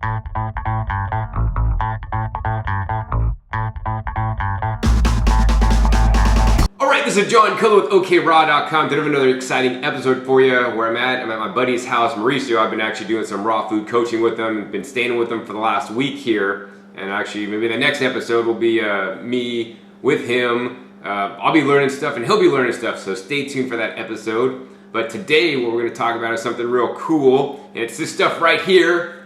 Alright, this is John Cullen with OKRaw.com. Today I have another exciting episode for you where I'm at my buddy's house, Mauricio. I've been actually doing some raw food coaching with him. Been staying with him for the last week here. And actually, maybe the next episode will be me with him. I'll be learning stuff and he'll be learning stuff, so stay tuned for that episode. But today what we're going to talk about is something real cool. And it's this stuff right here.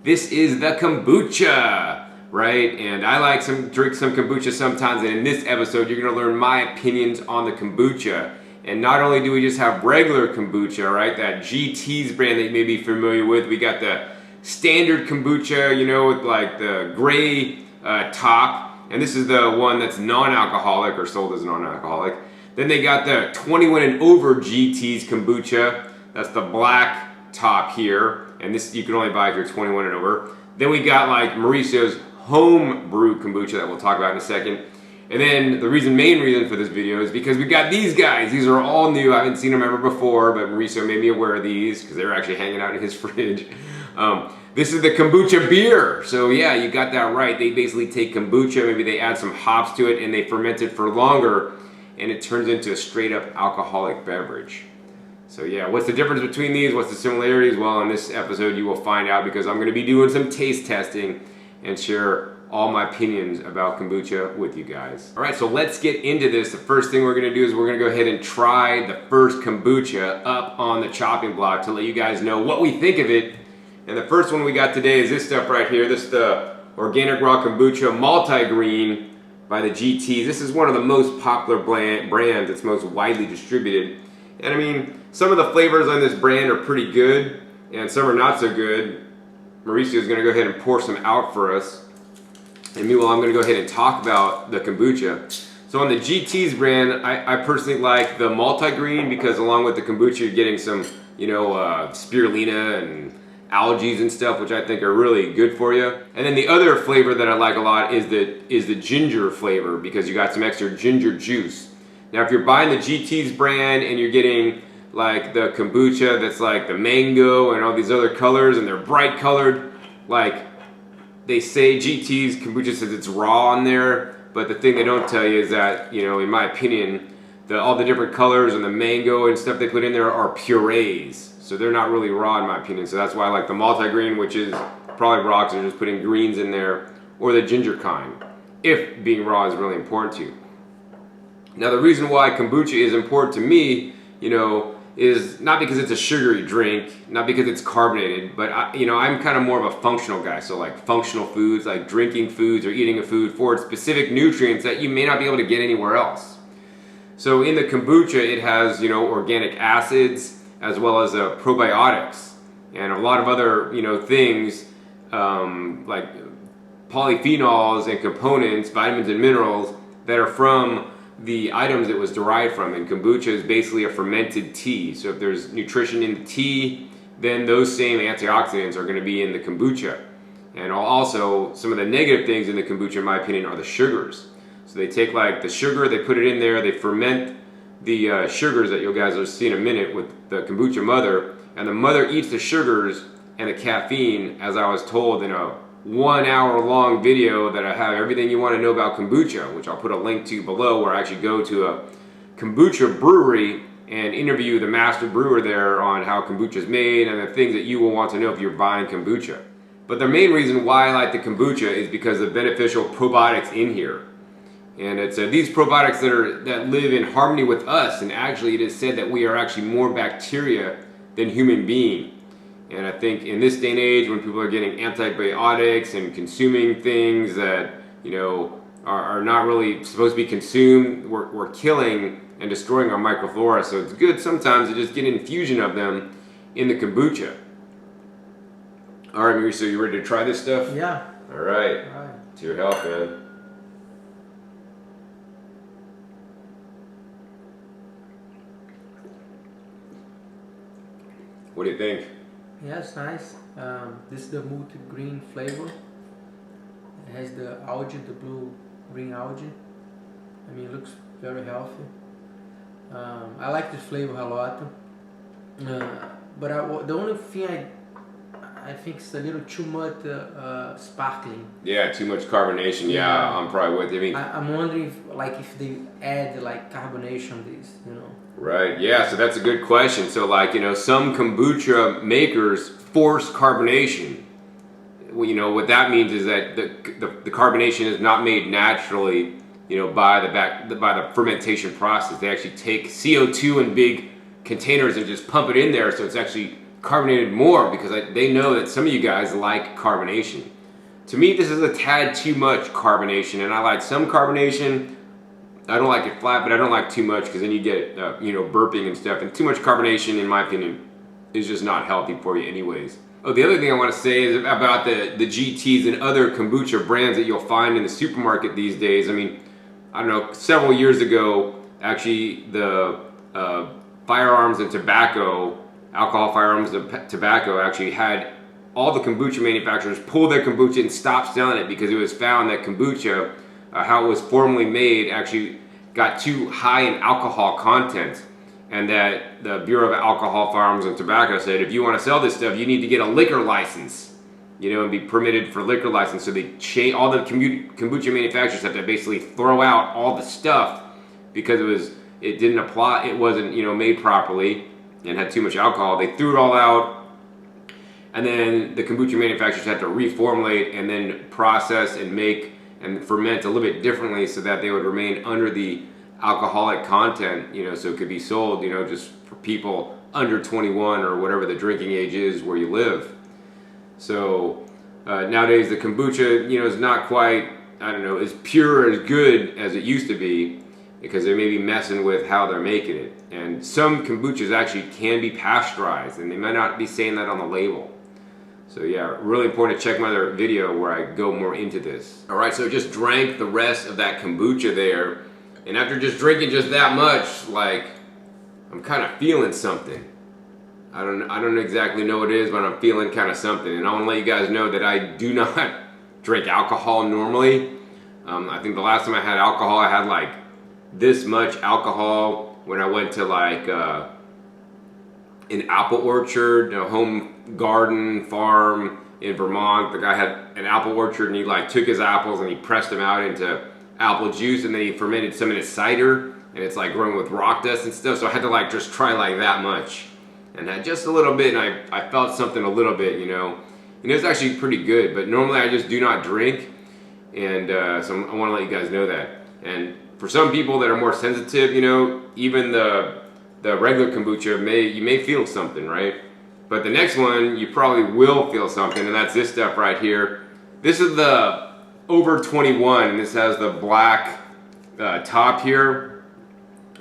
This is the kombucha. Right, and I like drink some kombucha sometimes, and in this episode you're going to learn my opinions on the kombucha. And not only do we just have regular kombucha, right, that GT's brand that you may be familiar with, we got the standard kombucha, you know, with like the gray top, and this is the one that's non-alcoholic or sold as non-alcoholic. Then they got the 21 and over GT's kombucha, that's the black top here, and this you can only buy if you're 21 and over. Then we got like Mauricio's Homebrew kombucha that we'll talk about in a second. And then the main reason for this video is because we got these guys. These are all new. I haven't seen them ever before, but Mauricio made me aware of these because they were actually hanging out in his fridge. This is the Kombucha Beer. So yeah, you got that right. They basically take kombucha, maybe they add some hops to it, and they ferment it for longer, and it turns into a straight up alcoholic beverage. So yeah, what's the difference between these? What's the similarities? Well, in this episode you will find out because I'm going to be doing some taste testing and share all my opinions about kombucha with you guys. All right, so let's get into this. The first thing we're going to do is we're going to go ahead and try the first kombucha up on the chopping block to let you guys know what we think of it. And the first one we got today is this stuff right here. This is the Organic Raw Kombucha Multigreen by the GTs. This is one of the most popular brands. It's most widely distributed. And I mean, some of the flavors on this brand are pretty good, and some are not so good. Mauricio is going to go ahead and pour some out for us. And meanwhile, I'm going to go ahead and talk about the kombucha. So on the GT's brand, I personally like the multigreen because along with the kombucha, you're getting some, you know, spirulina and algae and stuff, which I think are really good for you. And then the other flavor that I like a lot is the ginger flavor because you got some extra ginger juice. Now, if you're buying the GT's brand and you're getting like the kombucha that's like the mango and all these other colors and they're bright colored, like they say GT's kombucha says it's raw on there, but the thing they don't tell you is that, you know, in my opinion, all the different colors and the mango and stuff they put in there are purees. So they're not really raw in my opinion. So that's why I like the multigreen, which is probably raw because they're just putting greens in there, or the ginger kind, if being raw is really important to you. Now the reason why kombucha is important to me, you know, is not because it's a sugary drink, not because it's carbonated, but I'm kind of more of a functional guy. So like functional foods, like drinking foods or eating a food for specific nutrients that you may not be able to get anywhere else. So in the kombucha, it has, you know, organic acids as well as probiotics and a lot of other, you know, things like polyphenols and components, vitamins and minerals that are from the items it was derived from. And kombucha is basically a fermented tea. So if there's nutrition in the tea, then those same antioxidants are going to be in the kombucha. And also, some of the negative things in the kombucha, in my opinion, are the sugars. So they take like the sugar, they put it in there, they ferment the sugars that you guys will see in a minute with the kombucha mother, and the mother eats the sugars and the caffeine, as I was told in a 1 hour long video that I have everything you want to know about kombucha, which I'll put a link to below, where I actually go to a kombucha brewery and interview the master brewer there on how kombucha is made and the things that you will want to know if you're buying kombucha. But the main reason why I like the kombucha is because of the beneficial probiotics in here. And it's these probiotics that live in harmony with us, and actually it is said that we are actually more bacteria than human beings. And I think in this day and age, when people are getting antibiotics and consuming things that, you know, are not really supposed to be consumed, we're killing and destroying our microflora. So it's good sometimes to just get an infusion of them in the kombucha. All right, Mauricio, you ready to try this stuff? Yeah. All right. All right. To your health, man. What do you think? Yeah, it's nice. This is the multi-green flavor. It has the algae, the blue-green algae. I mean, it looks very healthy. I like this flavor a lot. But the only thing I think it's a little too much sparkling. Yeah, too much carbonation. Yeah, I'm probably with you. I mean, I'm wondering if they add like carbonation to this, you know. Right. Yeah. So that's a good question. So like, some kombucha makers force carbonation. Well, what that means is that the carbonation is not made naturally, by the fermentation process. They actually take CO2 in big containers and just pump it in there, so it's actually carbonated more because they know that some of you guys like carbonation. To me, this is a tad too much carbonation, and I like some carbonation. I don't like it flat, but I don't like too much because then you get burping and stuff. And too much carbonation, in my opinion, is just not healthy for you, anyways. Oh, the other thing I want to say is about the GTs and other kombucha brands that you'll find in the supermarket these days. I mean, I don't know, several years ago, actually, the firearms and tobacco, alcohol, firearms, and tobacco actually had all the kombucha manufacturers pull their kombucha and stop selling it because it was found that kombucha, how it was formerly made, actually got too high in alcohol content. And that the Bureau of Alcohol, Firearms, and Tobacco said, if you want to sell this stuff, you need to get a liquor license, and be permitted for liquor license. So they all the kombucha manufacturers have to basically throw out all the stuff because it didn't apply, it wasn't made properly and had too much alcohol. They threw it all out, and then the kombucha manufacturers had to reformulate and then process and make and ferment a little bit differently so that they would remain under the alcoholic content, so it could be sold, just for people under 21 or whatever the drinking age is where you live. So nowadays the kombucha, is not quite, as pure, as good as it used to be because they may be messing with how they're making it. And some kombuchas actually can be pasteurized, and they might not be saying that on the label. So yeah, really important to check my other video where I go more into this. All right, so just drank the rest of that kombucha there. And after just drinking just that much, I'm kind of feeling something. I don't exactly know what it is, but I'm feeling kind of something. And I want to let you guys know that I do not drink alcohol normally. I think the last time I had alcohol, I had this much alcohol when I went to an apple orchard, a home garden farm in Vermont. The guy had an apple orchard, and he took his apples and he pressed them out into apple juice, and then he fermented some in his cider, and it's growing with rock dust and stuff. So I had to just try that much, and had just a little bit, and I felt something a little bit, and it's actually pretty good. But normally I just do not drink, and so I want to let you guys know that. And for some people that are more sensitive, even the regular kombucha you may feel something, right? But the next one you probably will feel something, and that's this stuff right here. This is the over 21, and this has the black top here,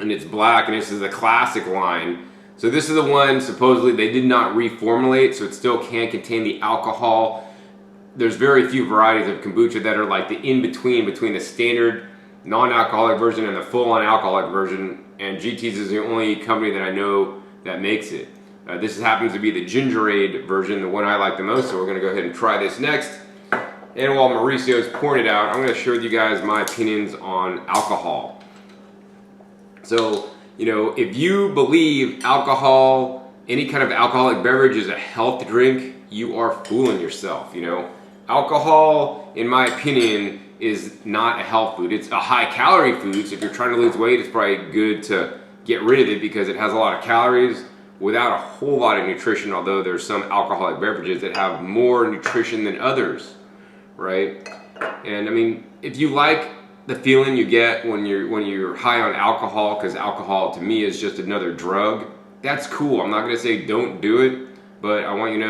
and it's black, and this is the classic line. So this is the one supposedly they did not reformulate, so it still can contain the alcohol. There's very few varieties of kombucha that are the in-between between the standard non-alcoholic version and the full-on alcoholic version, and GT's is the only company that I know that makes it. This happens to be the Gingerade version, the one I like the most, so we're going to go ahead and try this next. And while Mauricio is pouring it out, I'm going to share with you guys my opinions on alcohol. So, if you believe alcohol, any kind of alcoholic beverage is a health drink, you are fooling yourself, Alcohol, in my opinion, is not a health food. It's a high-calorie food, so if you're trying to lose weight, it's probably good to get rid of it because it has a lot of calories without a whole lot of nutrition, although there's some alcoholic beverages that have more nutrition than others. Right? And I mean, if you like the feeling you get when you're high on alcohol, because alcohol to me is just another drug, that's cool. I'm not going to say don't do it, but I want you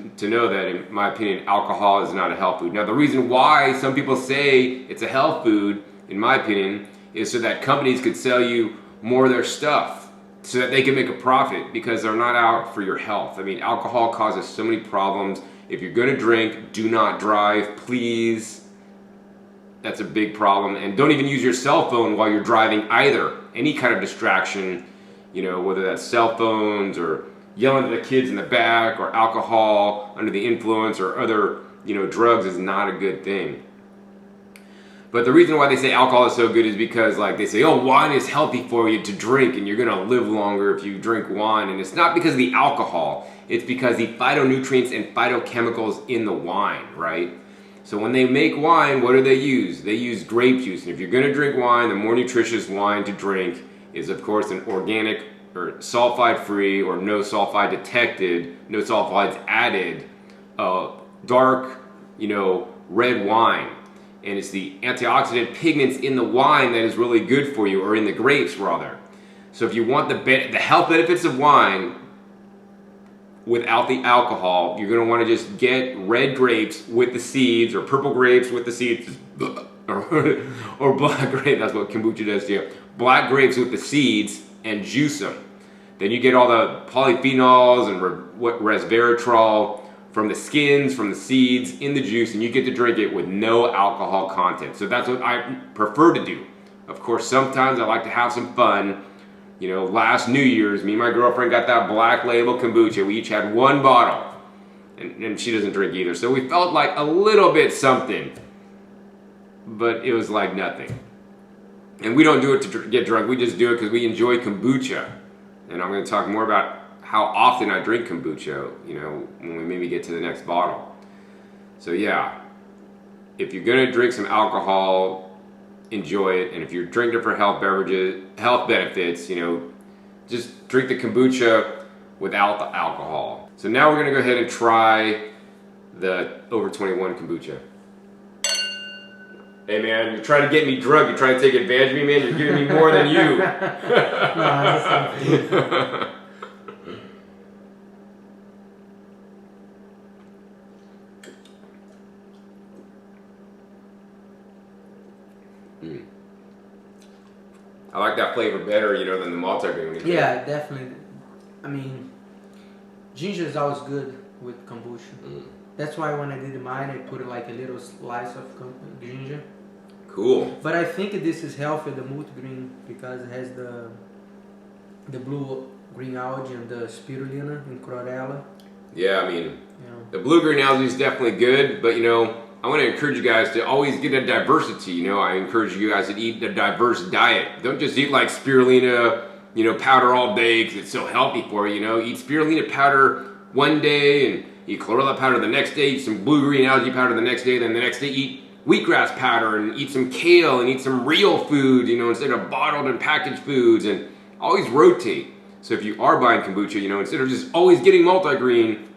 to know that in my opinion, alcohol is not a health food. Now the reason why some people say it's a health food, in my opinion, is so that companies could sell you more of their stuff so that they can make a profit, because they're not out for your health. I mean, alcohol causes so many problems. If you're going to drink, do not drive, please. That's a big problem. And don't even use your cell phone while you're driving either. Any kind of distraction, whether that's cell phones or yelling at the kids in the back or alcohol under the influence or other, drugs is not a good thing. But the reason why they say alcohol is so good is because like they say, oh, wine is healthy for you to drink and you're gonna live longer if you drink wine. And it's not because of the alcohol, it's because the phytonutrients and phytochemicals in the wine, right? So when they make wine, what do they use? They use grape juice. And if you're gonna drink wine, the more nutritious wine to drink is of course an organic or sulfite-free or no sulfite detected, no sulfites added, dark, red wine. And it's the antioxidant pigments in the wine that is really good for you, or in the grapes rather. So if you want the health benefits of wine without the alcohol, you're gonna wanna just get red grapes with the seeds, or purple grapes with the seeds, or black grape, that's what kombucha does to you. Black grapes with the seeds and juice them. Then you get all the polyphenols and resveratrol from the skins, from the seeds, in the juice, and you get to drink it with no alcohol content. So that's what I prefer to do. Of course, sometimes I like to have some fun. Last New Year's, me and my girlfriend got that Black Label kombucha. We each had one bottle, and she doesn't drink either. So we felt like a little bit something, but it was like nothing. And we don't do it to get drunk, we just do it because we enjoy kombucha. And I'm gonna talk more about how often I drink kombucha, when we maybe get to the next bottle. So yeah, if you're gonna drink some alcohol, enjoy it. And if you're drinking it for health benefits, just drink the kombucha without the alcohol. So now we're gonna go ahead and try the over 21 kombucha. Hey man, you're trying to get me drunk, you're trying to take advantage of me, man, you're giving me more than you. I like that flavor better, than the multigreen. Yeah, definitely. I mean, ginger is always good with kombucha. That's why when I did mine, I put like a little slice of ginger. Cool. But I think this is healthy, the Multigreen, because it has the blue-green algae and the spirulina and chlorella. Yeah, I mean, the blue-green algae is definitely good, but I want to encourage you guys to always get a diversity. I encourage you guys to eat a diverse diet. Don't just eat like spirulina, powder all day because it's so healthy for you. Eat spirulina powder one day and eat chlorella powder the next day. Eat some blue-green algae powder the next day. Then the next day eat wheatgrass powder and eat some kale and eat some real food, instead of bottled and packaged foods, and always rotate. So if you are buying kombucha, instead of just always getting multigreen,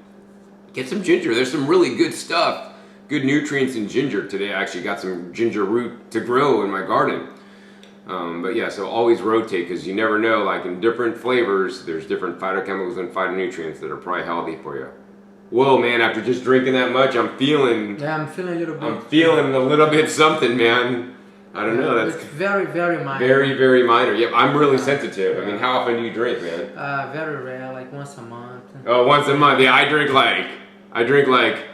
get some ginger. There's some really good stuff, good nutrients in ginger. Today I actually got some ginger root to grow in my garden. But yeah, so always rotate, because you never know, like in different flavors, there's different phytochemicals and phytonutrients that are probably healthy for you. Whoa, man, after just drinking that much, I'm feeling... Yeah, I'm feeling a little bit... I'm feeling a little bit something, man. I don't know. That's very, very minor. Very, very minor. Yep, I'm really sensitive. I mean, how often do you drink, man? Very rare, like once a month. Oh, once a month. Yeah, I drink like...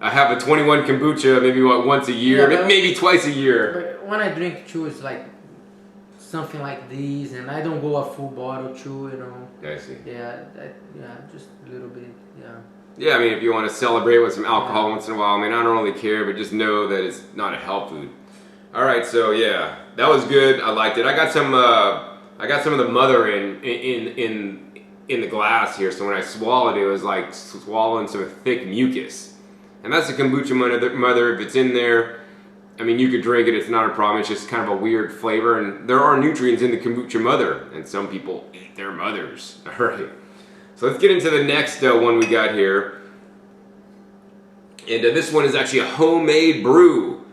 I have a 21 kombucha maybe once a year, maybe twice a year. But when I drink too, it's like something like these, and I don't go a full bottle too, I see. Yeah, just a little bit, yeah. Yeah, I mean, if you want to celebrate with some alcohol once in a while, I mean, I don't really care, but just know that it's not a health food. All right, so yeah, that was good. I liked it. I got some of the mother in the glass here, so when I swallowed it, it was like swallowing some thick mucus. And that's the kombucha mother. If it's in there, I mean, you could drink it. It's not a problem. It's just kind of a weird flavor, and there are nutrients in the kombucha mother, and some people eat their mothers. All right. So let's get into the next one we got here. And this one is actually a homemade brew.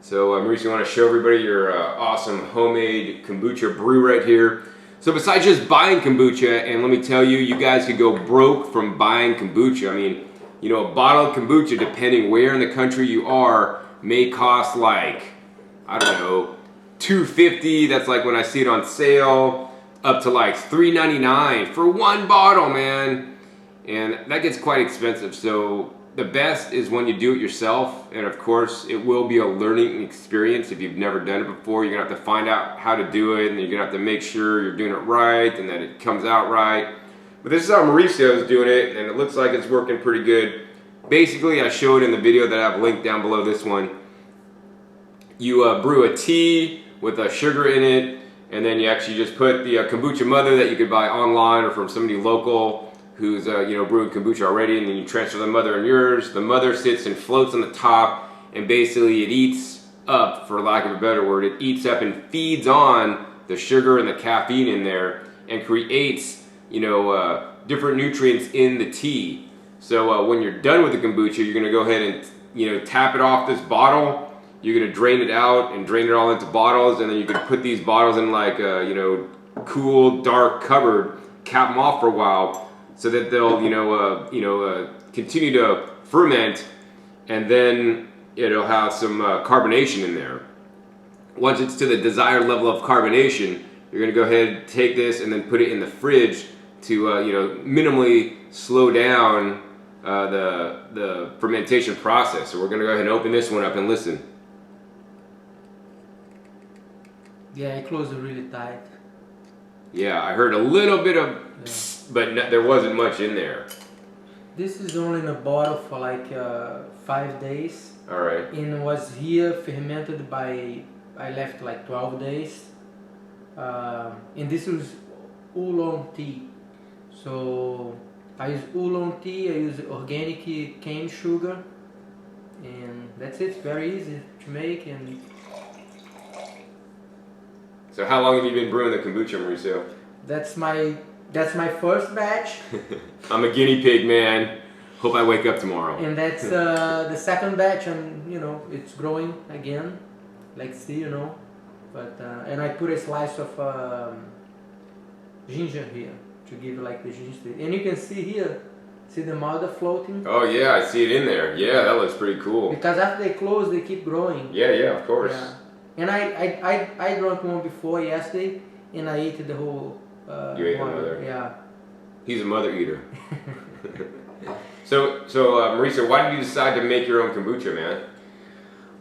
So Mauricio, you want to show everybody your awesome homemade kombucha brew right here. So besides just buying kombucha, and let me tell you, you guys could go broke from buying kombucha. I mean, a bottle of kombucha, depending where in the country you are, may cost like, I don't know, $2.50. That's like when I see it on sale. Up to like $3.99 for one bottle, man. And that gets quite expensive. So the best is when you do it yourself. And of course, it will be a learning experience. If you've never done it before, you're gonna have to find out how to do it, and you're gonna have to make sure you're doing it right and that it comes out right. But this is how Mauricio is doing it, and it looks like it's working pretty good. Basically, I showed in the video that I have linked down below this one. you brew a tea with sugar in it, and then you actually just put the kombucha mother that you could buy online or from somebody local who's brewing kombucha already, and then you transfer the mother in yours. The mother sits and floats on the top, and basically it eats up, for lack of a better word, it eats up and feeds on the sugar and the caffeine in there and creates different nutrients in the tea. So when you're done with the kombucha, you're going to go ahead and tap it off this bottle. You're going to drain it out and drain it all into bottles, and then you can put these bottles in like a cool, dark cupboard, cap them off for a while so that they'll continue to ferment, and then it'll have some carbonation in there. Once it's to the desired level of carbonation, you're going to go ahead and take this and then put it in the fridge to minimally slow down the fermentation process. So we're going to go ahead and open this one up and listen. Yeah, it closed really tight. Yeah, I heard a little bit of psst, but there wasn't much in there. This is only in a bottle for like 5 days. All right. And was here fermented by, I left like 12 days. And this was Oolong tea. So I use Oolong tea, I use organic cane sugar. And that's it, very easy to make. And so how long have you been brewing the kombucha, Mauricio? That's my first batch. I'm a guinea pig, man. Hope I wake up tomorrow. And that's the second batch, and it's growing again. Like see, but and I put a slice of ginger here to give like the ginger. And you can see here, see the mother floating. Oh yeah, I see it in there. Yeah, that looks pretty cool. Because after they close, they keep growing. Yeah, of course. Yeah. And I drank one before yesterday, and I ate the whole. You ate the mother. Yeah. He's a mother eater. So Mauricio, why did you decide to make your own kombucha, man?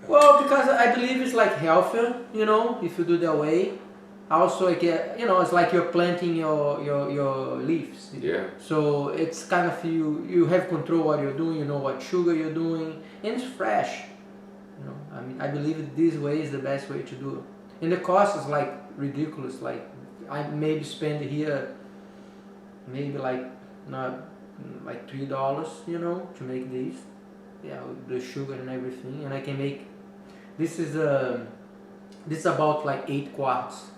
Well, because I believe it's like healthier, if you do that way. Also, it's like you're planting your leaves. Yeah. So it's kind of you have control what you're doing. You know what sugar you're doing, and it's fresh. I mean, I believe this way is the best way to do it. And the cost is like ridiculous. Like I maybe spend here, maybe like not like $3, to make these. Yeah, with the sugar and everything, and I can make. This is about like 8 quarts.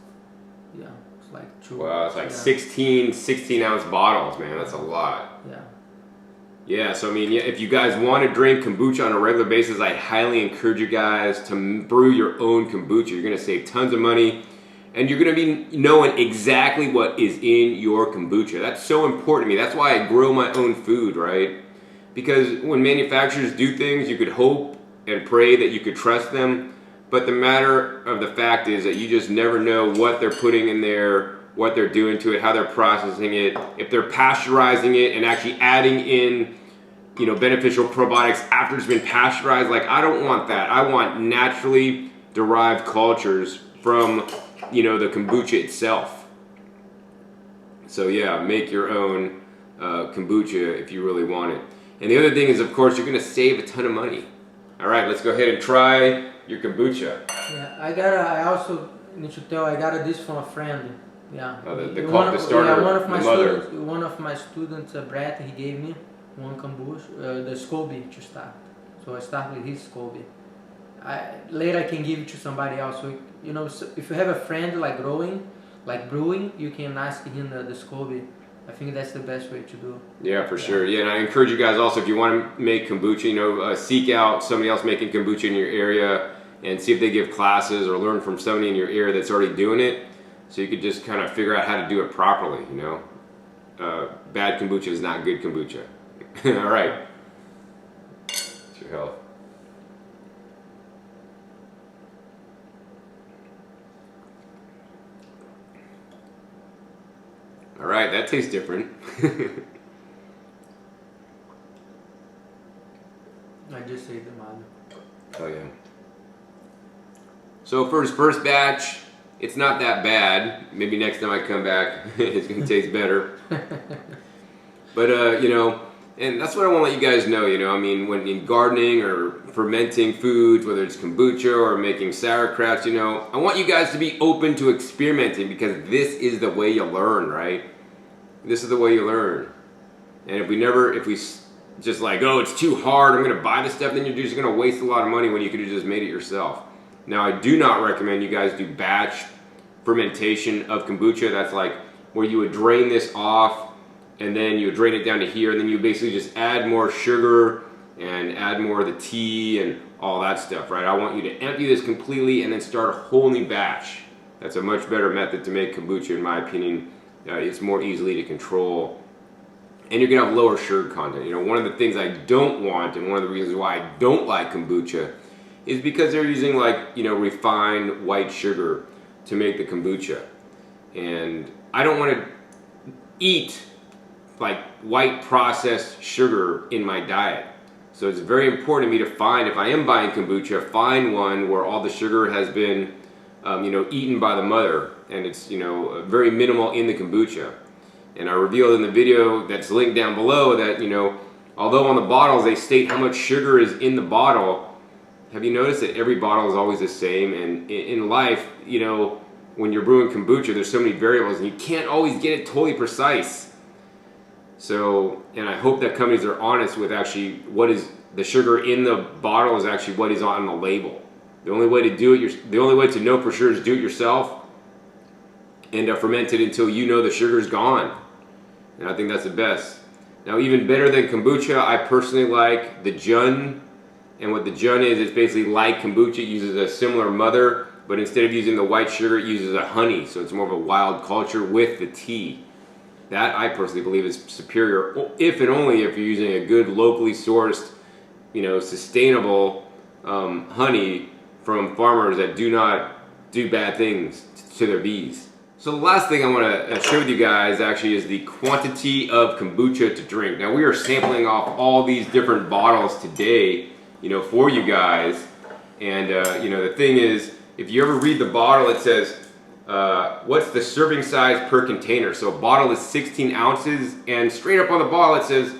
Yeah, it's like 2. Wow, it's like 16 ounce bottles, man. That's a lot. Yeah. Yeah, so I mean, if you guys want to drink kombucha on a regular basis, I highly encourage you guys to brew your own kombucha. You're going to save tons of money, and you're going to be knowing exactly what is in your kombucha. That's so important to me. That's why I grow my own food, right? Because when manufacturers do things, you could hope and pray that you could trust them, but the matter of the fact is that you just never know what they're putting in there, what they're doing to it, how they're processing it, if they're pasteurizing it and actually adding in, beneficial probiotics after it's been pasteurized. Like, I don't want that. I want naturally derived cultures from, the kombucha itself. So yeah, make your own kombucha if you really want it. And the other thing is, of course, you're going to save a ton of money. All right, let's go ahead and try your kombucha. Yeah, I also need to tell, I got this from a friend. Yeah. The starter, one of my students, Brett, he gave me one kombucha, the SCOBY to start. So I start with his SCOBY. Later I can give it to somebody else. So, if you have a friend like brewing, you can ask him the SCOBY. I think that's the best way to do it. Yeah, for sure. Yeah, and I encourage you guys also, if you want to make kombucha, seek out somebody else making kombucha in your area and see if they give classes or learn from somebody in your area that's already doing it. So you could just kind of figure out how to do it properly, Bad kombucha is not good kombucha. All right. It's your health. All right, that tastes different. I just ate the mother. Oh yeah. So for his first batch, it's not that bad. Maybe next time I come back, it's gonna taste better. But And that's what I want to let you guys know, you know, I mean, when in gardening or fermenting foods, whether it's kombucha or making sauerkrauts, you know, I want you guys to be open to experimenting, because this is the way you learn, right? This is the way you learn. And if we just like, oh, it's too hard, I'm going to buy this stuff, then you're just going to waste a lot of money when you could have just made it yourself. Now, I do not recommend you guys do batch fermentation of kombucha. That's like where you would drain this off, and then you would drain it down to here, and then you basically just add more sugar and add more of the tea and all that stuff, right? I want you to empty this completely and then start a whole new batch. That's a much better method to make kombucha, in my opinion. It's more easily to control, and you're gonna have lower sugar content. You know, one of the things I don't want, and one of the reasons why I don't like kombucha, is because they're using, like, you know, refined white sugar to make the kombucha, and I don't want to eat like white processed sugar in my diet. So it's very important to me to find, if I am buying kombucha, find one where all the sugar has been you know, eaten by the mother, and it's, you know, very minimal in the kombucha. And I revealed in the video that's linked down below that, you know, although on the bottles they state how much sugar is in the bottle, have you noticed that every bottle is always the same? And in life, you know, when you're brewing kombucha, there's so many variables and you can't always get it totally precise. So, and I hope that companies are honest with actually what is the sugar in the bottle is actually what is on the label. The only way to do it, the only way to know for sure is do it yourself and ferment it until you know the sugar's gone. And I think that's the best. Now, even better than kombucha, I personally like the Jun. And what the Jun is, it's basically like kombucha. It uses a similar mother, but instead of using the white sugar, it uses a honey. So it's more of a wild culture with the tea. That, I personally believe, is superior, if and only if you're using a good locally sourced, you know, sustainable honey from farmers that do not do bad things to their bees. So the last thing I want to share with you guys actually is the quantity of kombucha to drink. Now, we are sampling off all these different bottles today, you know, for you guys. And you know, the thing is, if you ever read the bottle, it says what's the serving size per container. So a bottle is 16 ounces, and straight up on the bottle it says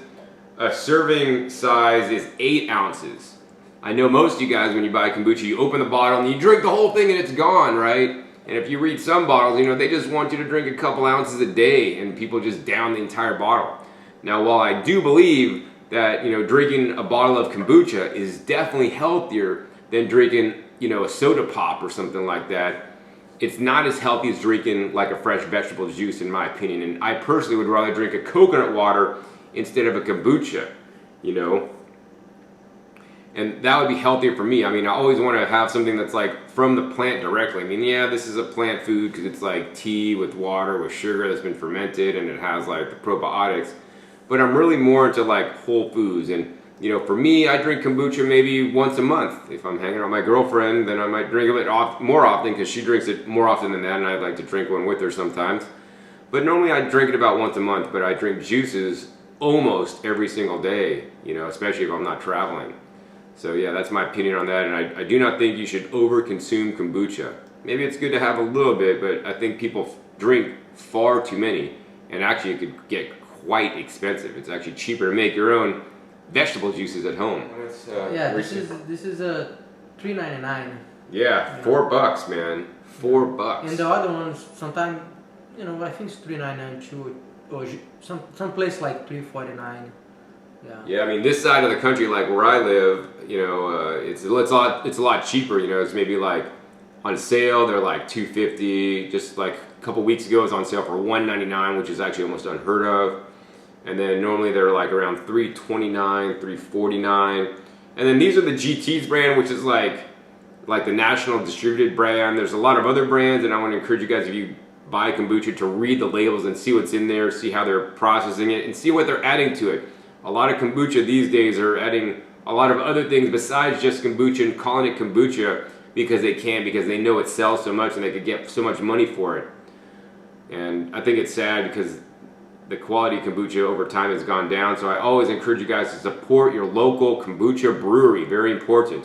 a serving size is 8 ounces. I know most of you guys, when you buy kombucha, you open the bottle and you drink the whole thing and it's gone, right? And if you read some bottles, you know, they just want you to drink a couple ounces a day, and people just down the entire bottle. Now, while I do believe that, you know, drinking a bottle of kombucha is definitely healthier than drinking, you know, a soda pop or something like that, it's not as healthy as drinking like a fresh vegetable juice, in my opinion. And I personally would rather drink a coconut water instead of a kombucha, you know. And that would be healthier for me. I mean, I always want to have something that's like from the plant directly. I mean, yeah, this is a plant food because it's like tea with water with sugar that's been fermented, and it has like the probiotics. But I'm really more into like whole foods. And, you know, for me, I drink kombucha maybe once a month. If I'm hanging out with my girlfriend, then I might drink a bit more often because she drinks it more often than that, and I'd like to drink one with her sometimes. But normally I drink it about once a month, but I drink juices almost every single day, you know, especially if I'm not traveling. So yeah, that's my opinion on that, and I do not think you should over-consume kombucha. Maybe it's good to have a little bit, but I think people drink far too many, and actually it could get quite expensive. It's actually cheaper to make your own vegetable juices at home. Yeah, this is a $3.99. Yeah, $4, man. $4. And the other ones, sometimes, you know, I think it's $3.99 too, or some place like $3.49. Yeah. Yeah, I mean, this side of the country, like where I live, you know, it's a lot cheaper. You know, it's maybe like on sale they're like $2.50. Just like a couple weeks ago, it was on sale for $1.99, which is actually almost unheard of. And then normally they're like around $3.29, $3.49. And then these are the GT's brand, which is like the national distributed brand. There's a lot of other brands, and I want to encourage you guys, if you buy kombucha, to read the labels and see what's in there, see how they're processing it, and see what they're adding to it. A lot of kombucha these days are adding a lot of other things besides just kombucha and calling it kombucha because they know it sells so much and they could get so much money for it. And I think it's sad because the quality of kombucha over time has gone down. So I always encourage you guys to support your local kombucha brewery. Very important.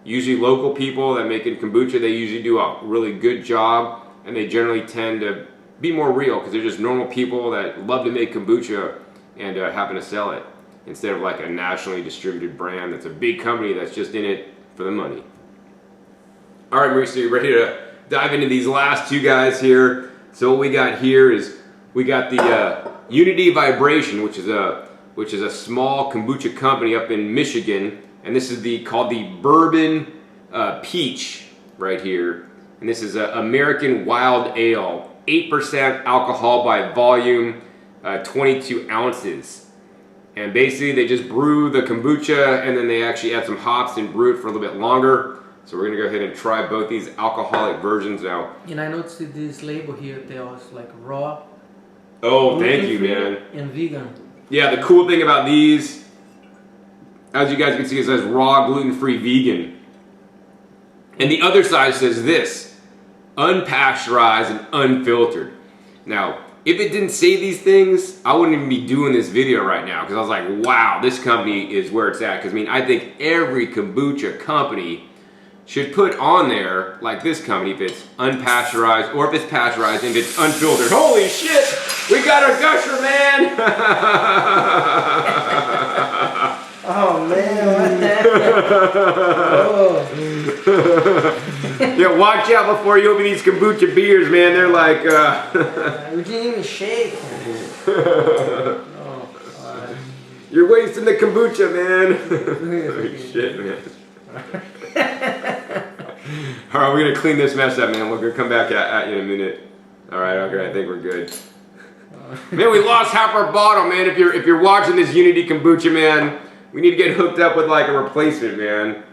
Usually local people that make kombucha, they usually do a really good job, and they generally tend to be more real because they're just normal people that love to make kombucha and happen to sell it. instead of like a nationally distributed brand that's a big company that's just in it for the money. All right, Mauricio, you ready to dive into these last two guys here? So what we got here is we got the Unity Vibration, which is a small kombucha company up in Michigan, and this is called the Bourbon Peach right here, and this is an American Wild Ale, 8% alcohol by volume, 22 ounces. And basically they just brew the kombucha and then they actually add some hops and brew it for a little bit longer. So we're gonna go ahead and try both these alcoholic versions now. And I noticed this label here tells like raw. Oh, thank you, man. And vegan. Yeah, the cool thing about these, as you guys can see, it says raw, gluten-free, vegan. And the other side says this, unpasteurized and unfiltered. Now, if it didn't say these things, I wouldn't even be doing this video right now because I was like, wow, this company is where it's at. Because I mean, I think every kombucha company should put on there, like this company, if it's unpasteurized or if it's pasteurized and if it's unfiltered. Holy shit, we got our gusher, man! Oh man! Oh. Yeah, watch out before you open these kombucha beers, man. They're like, we didn't even shake. Oh, you're wasting the kombucha, man. Holy shit, man. Alright, we're gonna clean this mess up, man. We're gonna come back at you in a minute. Alright, okay, I think we're good. Man, we lost half our bottle, man. If you're watching this Unity kombucha, man, we need to get hooked up with like a replacement, man.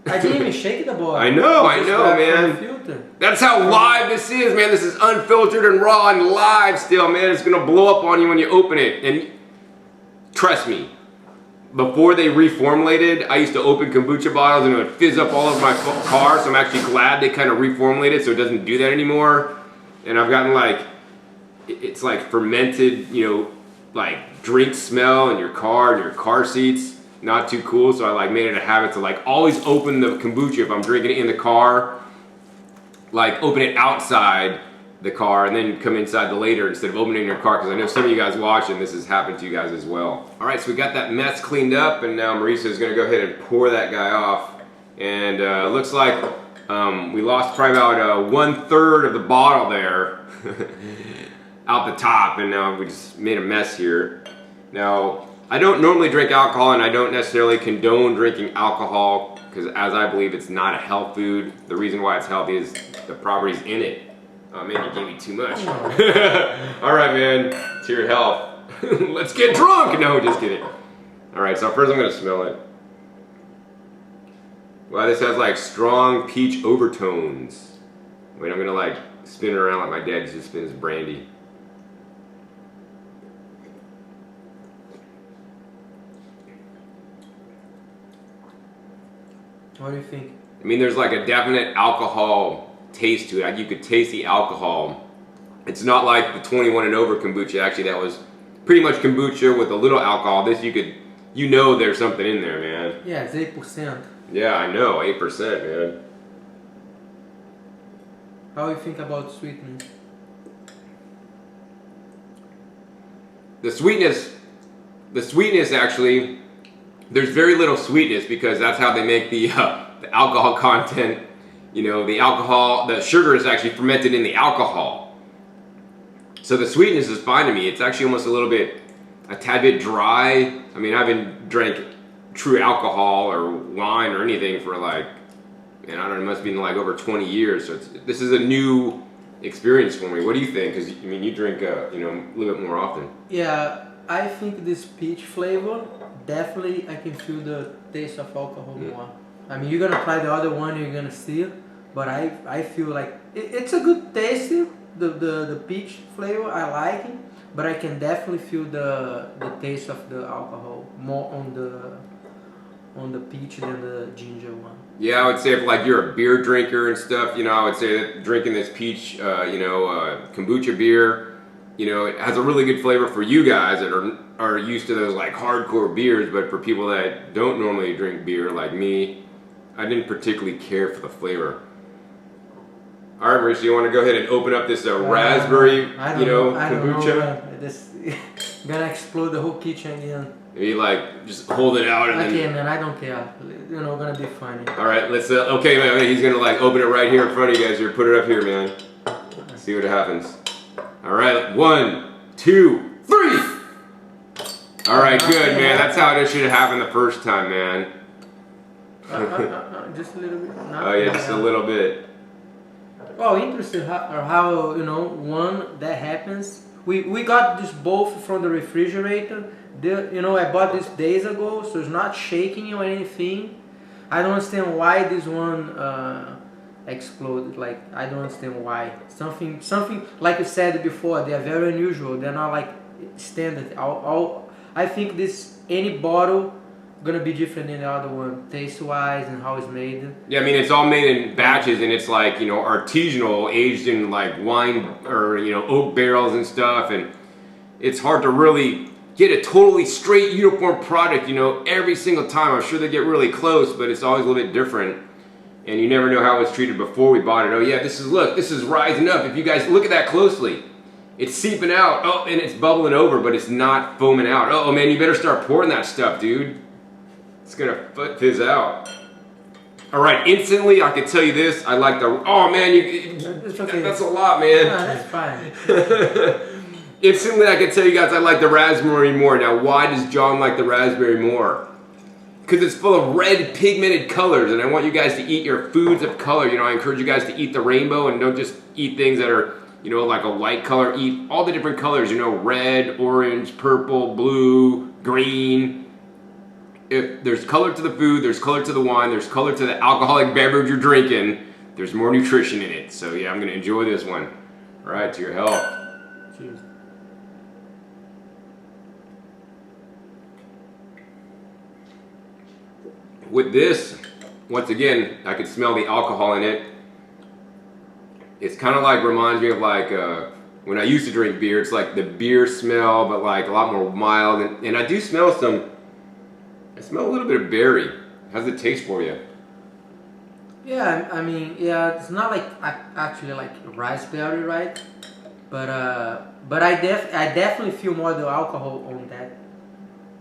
I didn't even shake the bottle. I know, man. That's how live this is, man. This is unfiltered and raw and live still, man. It's gonna blow up on you when you open it. And trust me, before they reformulated, I used to open kombucha bottles and it would fizz up all over my car, so I'm actually glad they kind of reformulated so it doesn't do that anymore. And I've gotten like, it's like fermented, you know, like drink smell in your car and your car seats. Not too cool, so I like made it a habit to like always open the kombucha if I'm drinking it in the car. Like open it outside the car and then come inside the later instead of opening your car, because I know some of you guys watching, this has happened to you guys as well. All right, so we got that mess cleaned up, and now Mauricio is gonna go ahead and pour that guy off. And it looks like we lost probably about 1/3 of the bottle there out the top, and now we just made a mess here. Now, I don't normally drink alcohol, and I don't necessarily condone drinking alcohol, because as I believe it's not a health food. The reason why it's healthy is the properties in it. Oh man, you gave me too much. All right, man, to your health. Let's get drunk. No, just kidding. All right, so first I'm gonna smell it. Wow, this has like strong peach overtones. Wait, I'm gonna like spin it around like my dad used to spin his brandy. What do you think? I mean, there's like a definite alcohol taste to it. Like you could taste the alcohol. It's not like the 21 and over kombucha. Actually, that was pretty much kombucha with a little alcohol. This you know there's something in there, man. Yeah, it's 8%. Yeah, I know, 8%, man. How do you think about sweetness? The sweetness actually, there's very little sweetness because that's how they make the alcohol content. You know, the sugar is actually fermented in the alcohol. So the sweetness is fine to me. It's actually almost a tad bit dry. I mean, I haven't drank true alcohol or wine or anything for like, man, I don't know, it must have been like over 20 years. So this is a new experience for me. What do you think? Because I mean, you drink, you know, a little bit more often. Yeah, I think this peach flavor, definitely I can feel the taste of alcohol more. I mean, you're gonna try the other one, you're gonna see it, but I feel like it's a good taste. The peach flavor, I like it, but I can definitely feel the taste of the alcohol more on the peach than the ginger one. Yeah, I would say if like you're a beer drinker and stuff, you know, I would say that drinking this peach, kombucha beer, you know, it has a really good flavor for you guys that are used to those like hardcore beers, but for people that don't normally drink beer like me, I didn't particularly care for the flavor. All right, Mauricio, you want to go ahead and open up this raspberry, kombucha? This gonna explode the whole kitchen again. Maybe like just hold it out and then. Okay, man, I don't care. You know, gonna be funny. All right, let's. Okay, man, he's gonna like open it right here in front of you guys. Here, put it up here, man. See what happens. All right, 1, 2, 3. All right, good, man. That's how it should have happened the first time, man. Just a little bit. Oh yeah, just a little bit. Oh, interesting how you know one that happens. We got this both from the refrigerator. You know, I bought this days ago, so it's not shaking or anything. I don't understand why this one exploded. Like, I don't understand why. Something like you said before, they are very unusual. They're not like standard. I think any bottle gonna be different than the other one, taste-wise and how it's made. Yeah, I mean, it's all made in batches, and it's like, you know, artisanal, aged in like wine or, you know, oak barrels and stuff, and it's hard to really get a totally straight, uniform product, you know, every single time. I'm sure they get really close, but it's always a little bit different, and you never know how it was treated before we bought it. Oh yeah, this is rising up. If you guys look at that closely, it's seeping out. Oh, and it's bubbling over, but it's not foaming out. Oh man, you better start pouring that stuff, dude. It's gonna fizz out. All right, instantly I can tell you this. I like the. Oh man, it's okay. That's a lot, man. No, that's fine. Instantly I can tell you guys I like the raspberry more. Now, why does John like the raspberry more? Because it's full of red pigmented colors, and I want you guys to eat your foods of color. You know, I encourage you guys to eat the rainbow and don't just eat things that are, you know, like a white color. Eat all the different colors. You know, red, orange, purple, blue, green. If there's color to the food, there's color to the wine, there's color to the alcoholic beverage you're drinking, there's more nutrition in it. So yeah, I'm gonna enjoy this one. All right, to your health. Cheers. With this, once again, I can smell the alcohol in it. It's kind of like, reminds me of like when I used to drink beer. It's like the beer smell, but like a lot more mild. And I do smell I smell a little bit of berry. How's it taste for you? Yeah, I mean, yeah, it's not like actually like raspberry, right? But I definitely feel more the alcohol on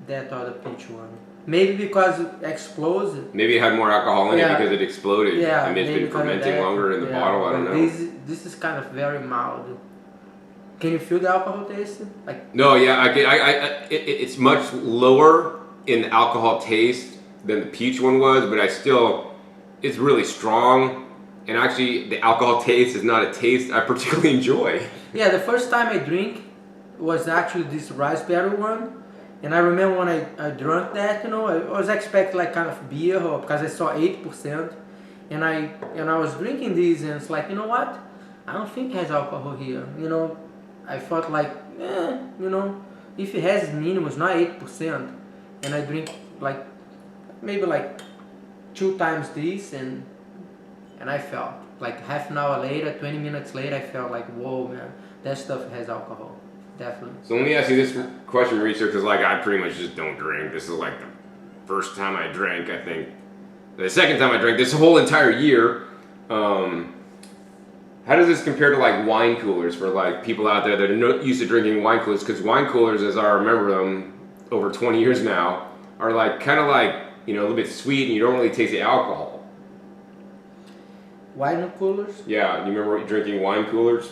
that other peach one. Maybe because it explodes. Maybe it had more alcohol in it because it exploded. Yeah, I mean, it's been fermenting longer in the bottle. I don't know. This is kind of very mild. Can you feel the alcohol taste? Like no, yeah, I can. It's much lower in the alcohol taste than the peach one was, but it's really strong. And actually, the alcohol taste is not a taste I particularly enjoy. Yeah, the first time I drink was actually this raspberry one. And I remember when I drank that, you know, I was expecting like kind of beer, or because I saw 8%. And I was drinking these, and it's like, you know what? I don't think it has alcohol here. You know, I felt like, you know, if it has minimum, it's not 8%. And I drink like maybe like 2 times this, and I felt like half an hour later, 20 minutes later, I felt like, whoa, man, that stuff has alcohol, definitely. So let me ask you this question, Mauricio, because like I pretty much just don't drink. This is like the first time I drank, I think. The second time I drank this whole entire year. How does this compare to like wine coolers for like people out there that are not used to drinking wine coolers? Because wine coolers, as I remember them, over 20 years now, are like kind of like, you know, a little bit sweet, and you don't really taste the alcohol. Wine coolers? Yeah, you remember drinking wine coolers?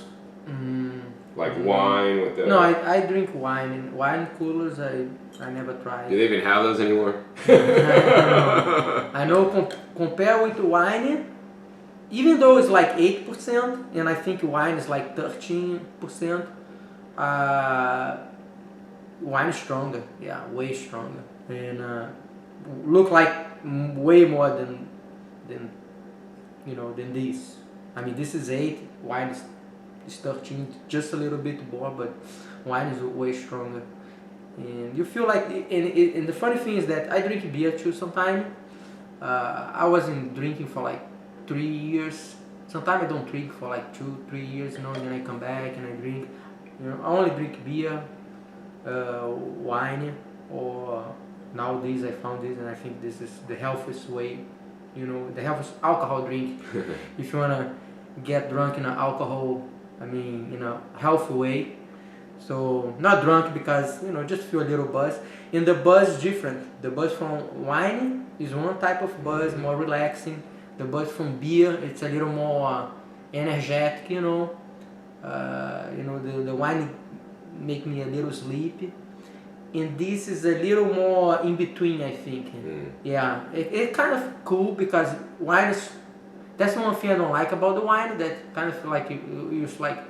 Like wine with the... No, I drink wine, and wine coolers I never tried. Do they even have those anymore? I know compare with wine, even though it's like 8%, and I think wine is like 13%, wine is stronger, yeah, way stronger, and look like way more than you know, than this. I mean, this is 8, wine is 13, just a little bit more, but wine is way stronger. And you feel like, and the funny thing is that I drink beer too sometimes. I wasn't drinking for like 3 years. Sometimes I don't drink for like 2-3 years, you know, and then I come back and I drink. You know, I only drink beer, wine, or nowadays I found this, and I think this is the healthiest way, you know, the healthiest alcohol drink. If you wanna get drunk in an alcohol, I mean, in a healthy way, So not drunk because, you know, just feel a little buzz. And the buzz is different. The buzz from wine is one type of buzz, more relaxing. The buzz from beer, it's a little more energetic, you know. The wine make me a little sleepy. And this is a little more in between, I think. Yeah, it kind of cool because wine is, that's one thing I don't like about the wine, that kind of like you just like,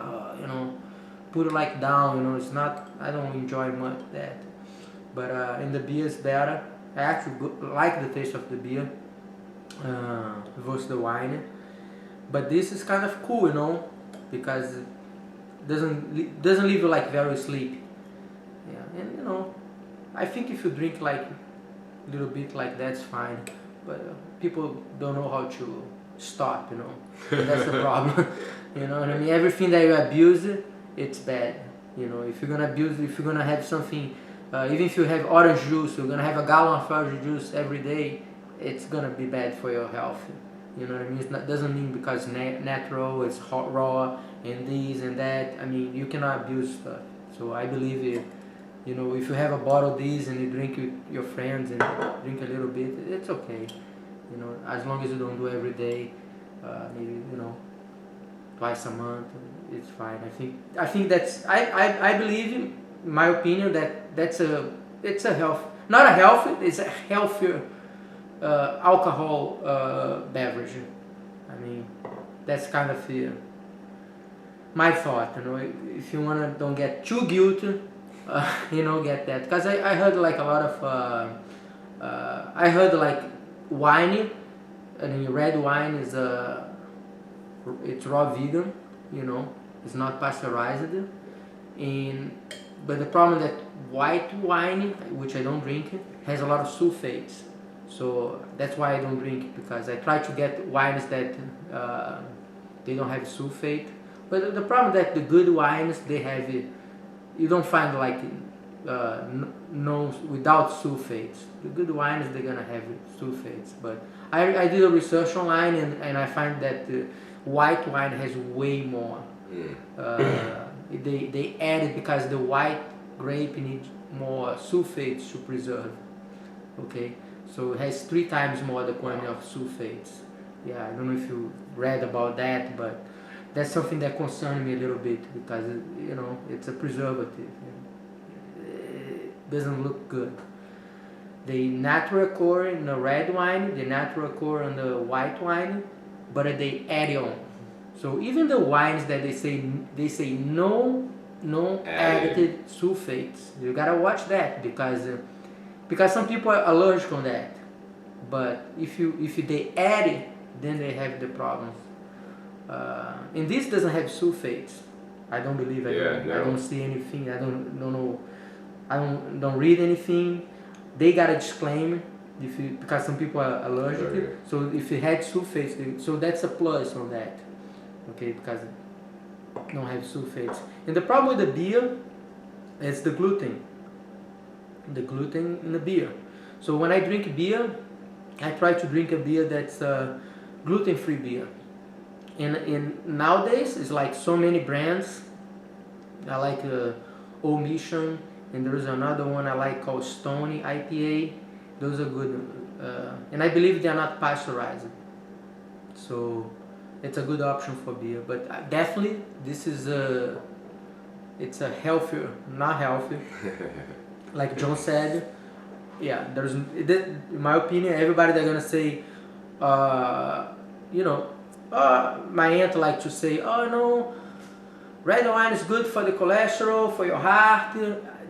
put it like down, you know, it's not, I don't enjoy much that. But in the beer is better. I actually like the taste of the beer versus the wine. But this is kind of cool, you know, because it doesn't leave you like very sleepy. Yeah, and you know, I think if you drink like a little bit like that's fine. But people don't know how to stop, you know. And that's the problem. You know what I mean? Everything that you abuse, it's bad. You know, if you're gonna abuse, if you're gonna have something, even if you have orange juice, you're gonna have a gallon of orange juice every day, it's gonna be bad for your health. You know what I mean? It doesn't mean because natural, it's hot, raw, and this and that. I mean, you cannot abuse stuff. So I believe you know, if you have a bottle of these and you drink with your friends and drink a little bit, it's okay. You know, as long as you don't do every day, maybe, you know, twice a month, it's fine. I think that's, I believe, in my opinion, it's a health, not a healthy, it's a healthier alcohol beverage. I mean, that's kind of my thought, you know. If you wanna don't get too guilty, you know, get that. Because I heard like a lot of, I heard like wine, I mean red wine is it's raw vegan, you know, it's not pasteurized. But the problem that white wine, which I don't drink, has a lot of sulfites. So that's why I don't drink it, because I try to get wines that they don't have sulfate. But the problem that the good wines, they have it, you don't find like no without sulfates. The good wines, they're gonna have sulfates. But I did a research online and I find that white wine has way more. They add it because the white grape needs more sulfates to preserve. Okay, so it has 3 times more the quantity of sulfates. Yeah, I don't know if you read about that, but that's something that concerns me a little bit, because you know, it's a preservative. It doesn't look good. The natural occur in the red wine, the natural occur in the white wine, but they add on. So even the wines that they say no added sulfates. You gotta watch that, because some people are allergic on that. But if they add it, then they have the problems. And this doesn't have sulfates. I don't believe it. I don't see anything. I don't know. I don't read anything. They got a disclaimer because some people are allergic. So if it had sulfates, so that's a plus on that. Okay, because it don't have sulfates. And the problem with the beer is the gluten. The gluten in the beer. So when I drink beer, I try to drink a beer that's gluten-free beer. And nowadays, it's like so many brands. I like Old Mission, and there's another one I like called Stony IPA. Those are good. And I believe they're not pasteurized. So it's a good option for beer. But definitely, this is it's a healthier, not healthy. Like John said, yeah, in my opinion, everybody they're gonna say, you know, my aunt like to say, oh no, red wine is good for the cholesterol, for your heart.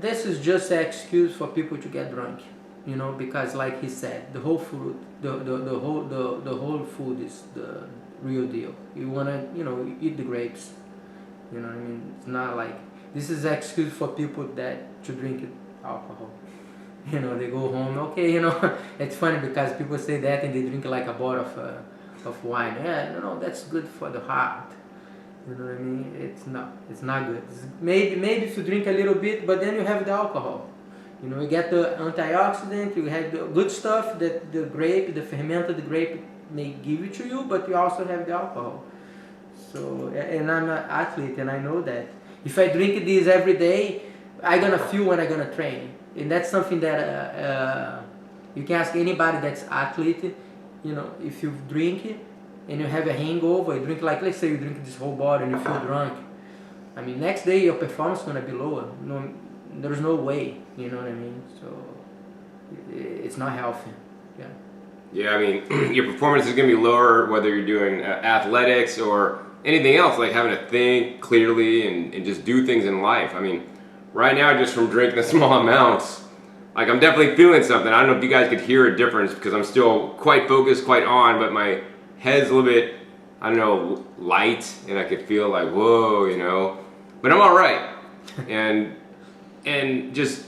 This is just an excuse for people to get drunk, you know, because like he said, the whole food, the whole food is the real deal. You wanna, you know, eat the grapes, you know what I mean? It's not like, this is an excuse for people that to drink alcohol. You know, they go home, okay, you know, it's funny because people say that and they drink like a bottle of wine. Yeah, no, that's good for the heart. You know what I mean? It's not good. Maybe if you drink a little bit, but then you have the alcohol. You know, you get the antioxidant, you have the good stuff that the grape, the fermented grape may give it to you, but you also have the alcohol. So, and I'm an athlete and I know that. if I drink this every day, I'm gonna feel when I'm gonna train. And that's something that you can ask anybody that's athlete. You know, if you drink it and you have a hangover, you drink, like, let's say you drink this whole bottle and you feel drunk. I mean, next day your performance is gonna be lower. No, there's no way. You know what I mean? So it's not healthy. Yeah. Yeah, I mean, your performance is going to be lower whether you're doing athletics or anything else, like having to think clearly and just do things in life. I mean, right now, just from drinking the small amounts, like I'm definitely feeling something. I don't know if you guys could hear a difference because I'm still quite focused, quite on, but my head's a little bit, I don't know, light, and I could feel like, whoa, you know. But I'm all right. And just,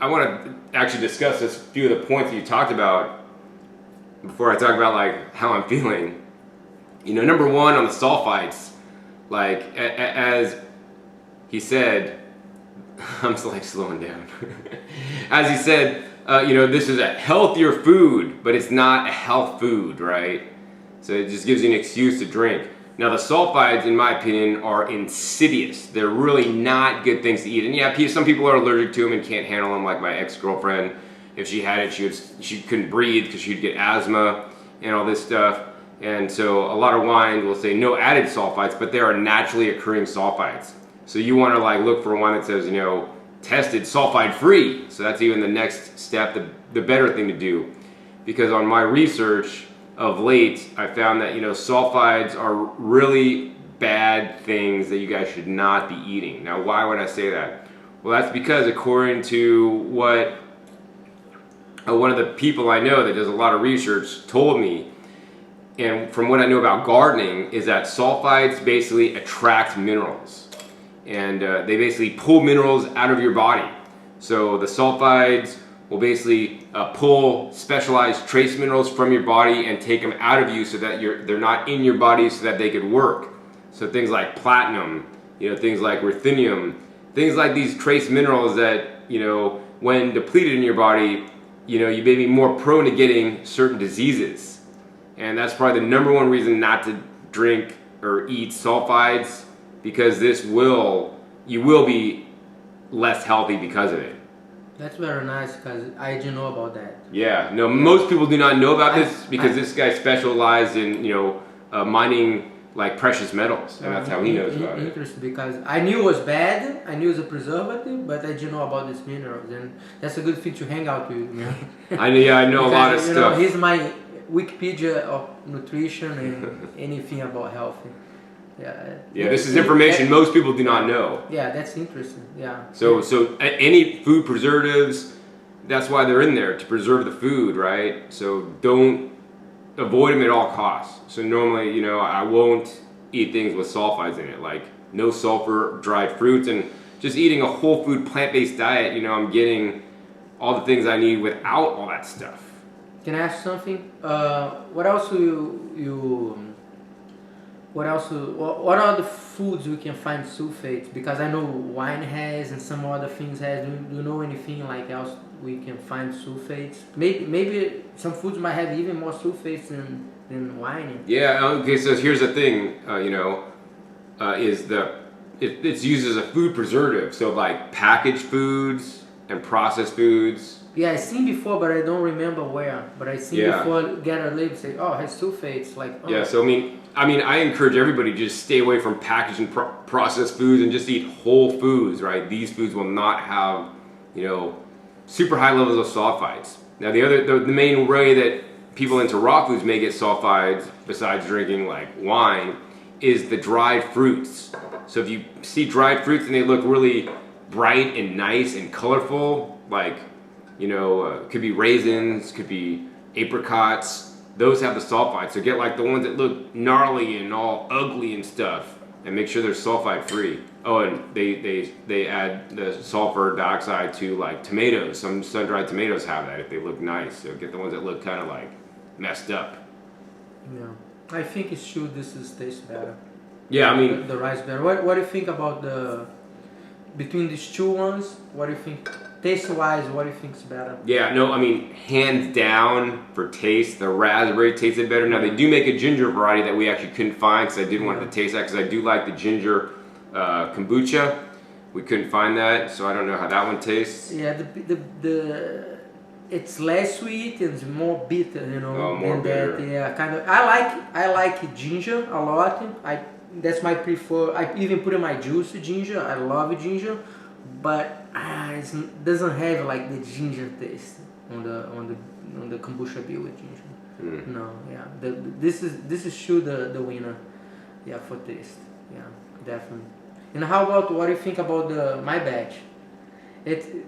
I want to actually discuss a few of the points that you talked about before I talk about like how I'm feeling. You know, number one on the sulfites, like as he said, I'm like slowing down. As he said, you know, this is a healthier food, but it's not a health food, right? So it just gives you an excuse to drink. Now the sulfites, in my opinion, are insidious. They're really not good things to eat. And yeah, some people are allergic to them and can't handle them, like my ex-girlfriend. If she had it, she couldn't breathe because she'd get asthma and all this stuff. And so a lot of wine will say no added sulfites, but they are naturally occurring sulfites. So you want to like look for one that says, you know, tested sulfite free. So that's even the next step, the better thing to do. Because on my research of late, I found that, you know, sulfites are really bad things that you guys should not be eating. Now, why would I say that? Well, that's because according to what one of the people I know that does a lot of research told me, and from what I know about gardening, is that sulfites basically attract minerals. And they basically pull minerals out of your body. So the sulfites will basically pull specialized trace minerals from your body and take them out of you so that they're not in your body so that they could work. So things like platinum, you know, things like ruthenium, things like these trace minerals that, you know, when depleted in your body, you know, you may be more prone to getting certain diseases. And that's probably the number one reason not to drink or eat sulfites, because you will be less healthy because of it. That's very nice because I didn't know about that. Yeah, no, most people do not know about this because this guy specialized in, you know, mining like precious metals, and that's how he knows about it. Interesting, because I knew it was bad, I knew it was a preservative, but I didn't know about these minerals, and that's a good thing to hang out with. You know? I know a lot of stuff. He's my Wikipedia of nutrition and anything about health. Yeah. Yeah, this is information most people do not know. Yeah, that's interesting. Yeah. So any food preservatives, that's why they're in there, to preserve the food, right? So don't avoid them at all costs. So normally, you know, I won't eat things with sulfites in it, like no sulfur, dried fruits, and just eating a whole food plant-based diet, you know, I'm getting all the things I need without all that stuff. Can I ask something? What else what are the foods we can find sulfates? Because I know wine has and some other things has. Do you know anything like else we can find sulfates? Maybe some foods might have even more sulfates than wine. Yeah. Okay. So here's the thing. You know, it's used as a food preservative. So like packaged foods and processed foods. Yeah, I seen before, but I don't remember where. But I seen before get a label say, oh, it has sulfates. Like, oh. Yeah. So I mean, I encourage everybody to just stay away from packaged and processed foods and just eat whole foods, right? These foods will not have, you know, super high levels of sulfites. Now, the main way that people into raw foods may get sulfites, besides drinking like wine, is the dried fruits. So if you see dried fruits and they look really bright and nice and colorful, like, you know, could be raisins, could be apricots, those have the sulfites. So get like the ones that look gnarly and all ugly and stuff, and make sure they're sulfite free. Oh, and they add the sulfur dioxide to like tomatoes. Some sun-dried tomatoes have that if they look nice. So get the ones that look kind of like messed up. Yeah, I think it should. This tastes better. Yeah, I mean the rice better. What do you think about between these two ones? What do you think? Taste-wise, what do you think is better? Yeah, no, I mean, hands down for taste, the raspberry tasted better. Now, they do make a ginger variety that we actually couldn't find because I did want it to taste that, because I do like the ginger kombucha. We couldn't find that, so I don't know how that one tastes. Yeah, it's less sweet and it's more bitter, you know. Oh, more bitter. That, yeah, kind of. I like ginger a lot. That's my prefer. I even put in my juice ginger. I love ginger, but it doesn't have like the ginger taste on the kombucha beer with ginger. No, yeah. This is sure the winner. Yeah, for taste. Yeah, definitely. And how about what do you think about my batch?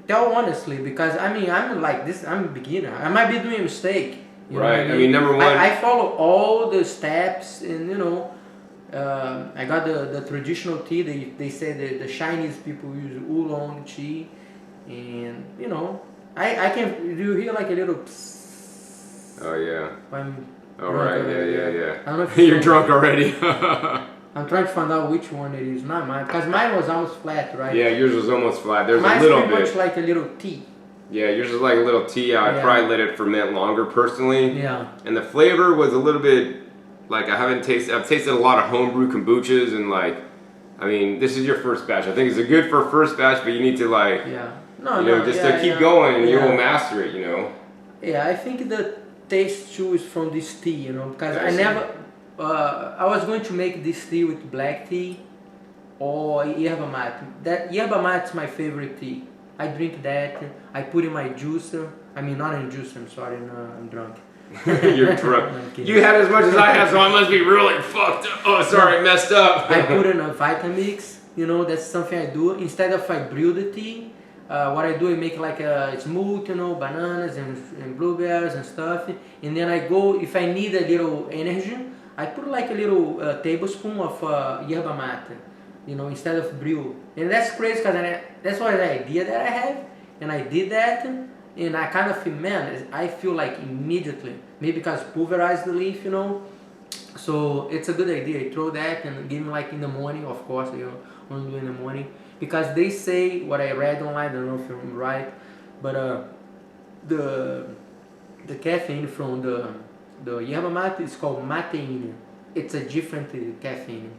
Tell honestly, because I mean I'm like this. I'm a beginner. I might be doing a mistake. You know what I mean, number one, I follow all the steps, and you know, I got the traditional tea. They say that the Chinese people use oolong tea, and you know, I can. Do you hear like a little? Psst oh yeah. I'm all right. Yeah. I don't know if you're drunk already. I'm trying to find out which one it is. Not mine, because mine was almost flat, right? Yeah, yours was almost flat. There's Mine's a little pretty bit. much like a little tea. Yeah, yours is like a little tea. I'd probably let it ferment longer personally. Yeah. And the flavor was a little bit like I've tasted a lot of homebrew kombuchas, and like, I mean, this is your first batch. I think it's a good for a first batch, but you need to like, to keep going, and you will master it, you know. Yeah, I think the taste too is from this tea, you know, because I was going to make this tea with black tea or yerba mate. That yerba mate is my favorite tea. I drink that. I put in my juicer. I mean, not in juicer. I'm sorry, no, I'm drunk. You're drunk. You had as much as I had, so I must be really fucked up. Oh, sorry, messed up. I put in a Vitamix. You know, that's something I do. Instead of I brew the tea, what I do, I make like a smooth, you know, bananas and blueberries and stuff. And then I go, if I need a little energy, I put like a little tablespoon of yerba mate, you know, instead of brew. And that's crazy because that's what the idea that I have. And I did that, and I kind of feel, man, I feel like immediately, maybe because pulverize the leaf, you know. So it's a good idea. I throw that and give me like in the morning, of course, you want to do in the morning. Because they say, what I read online, I don't know if I'm right, but the caffeine from the yerba mate is called matein. It's a different caffeine.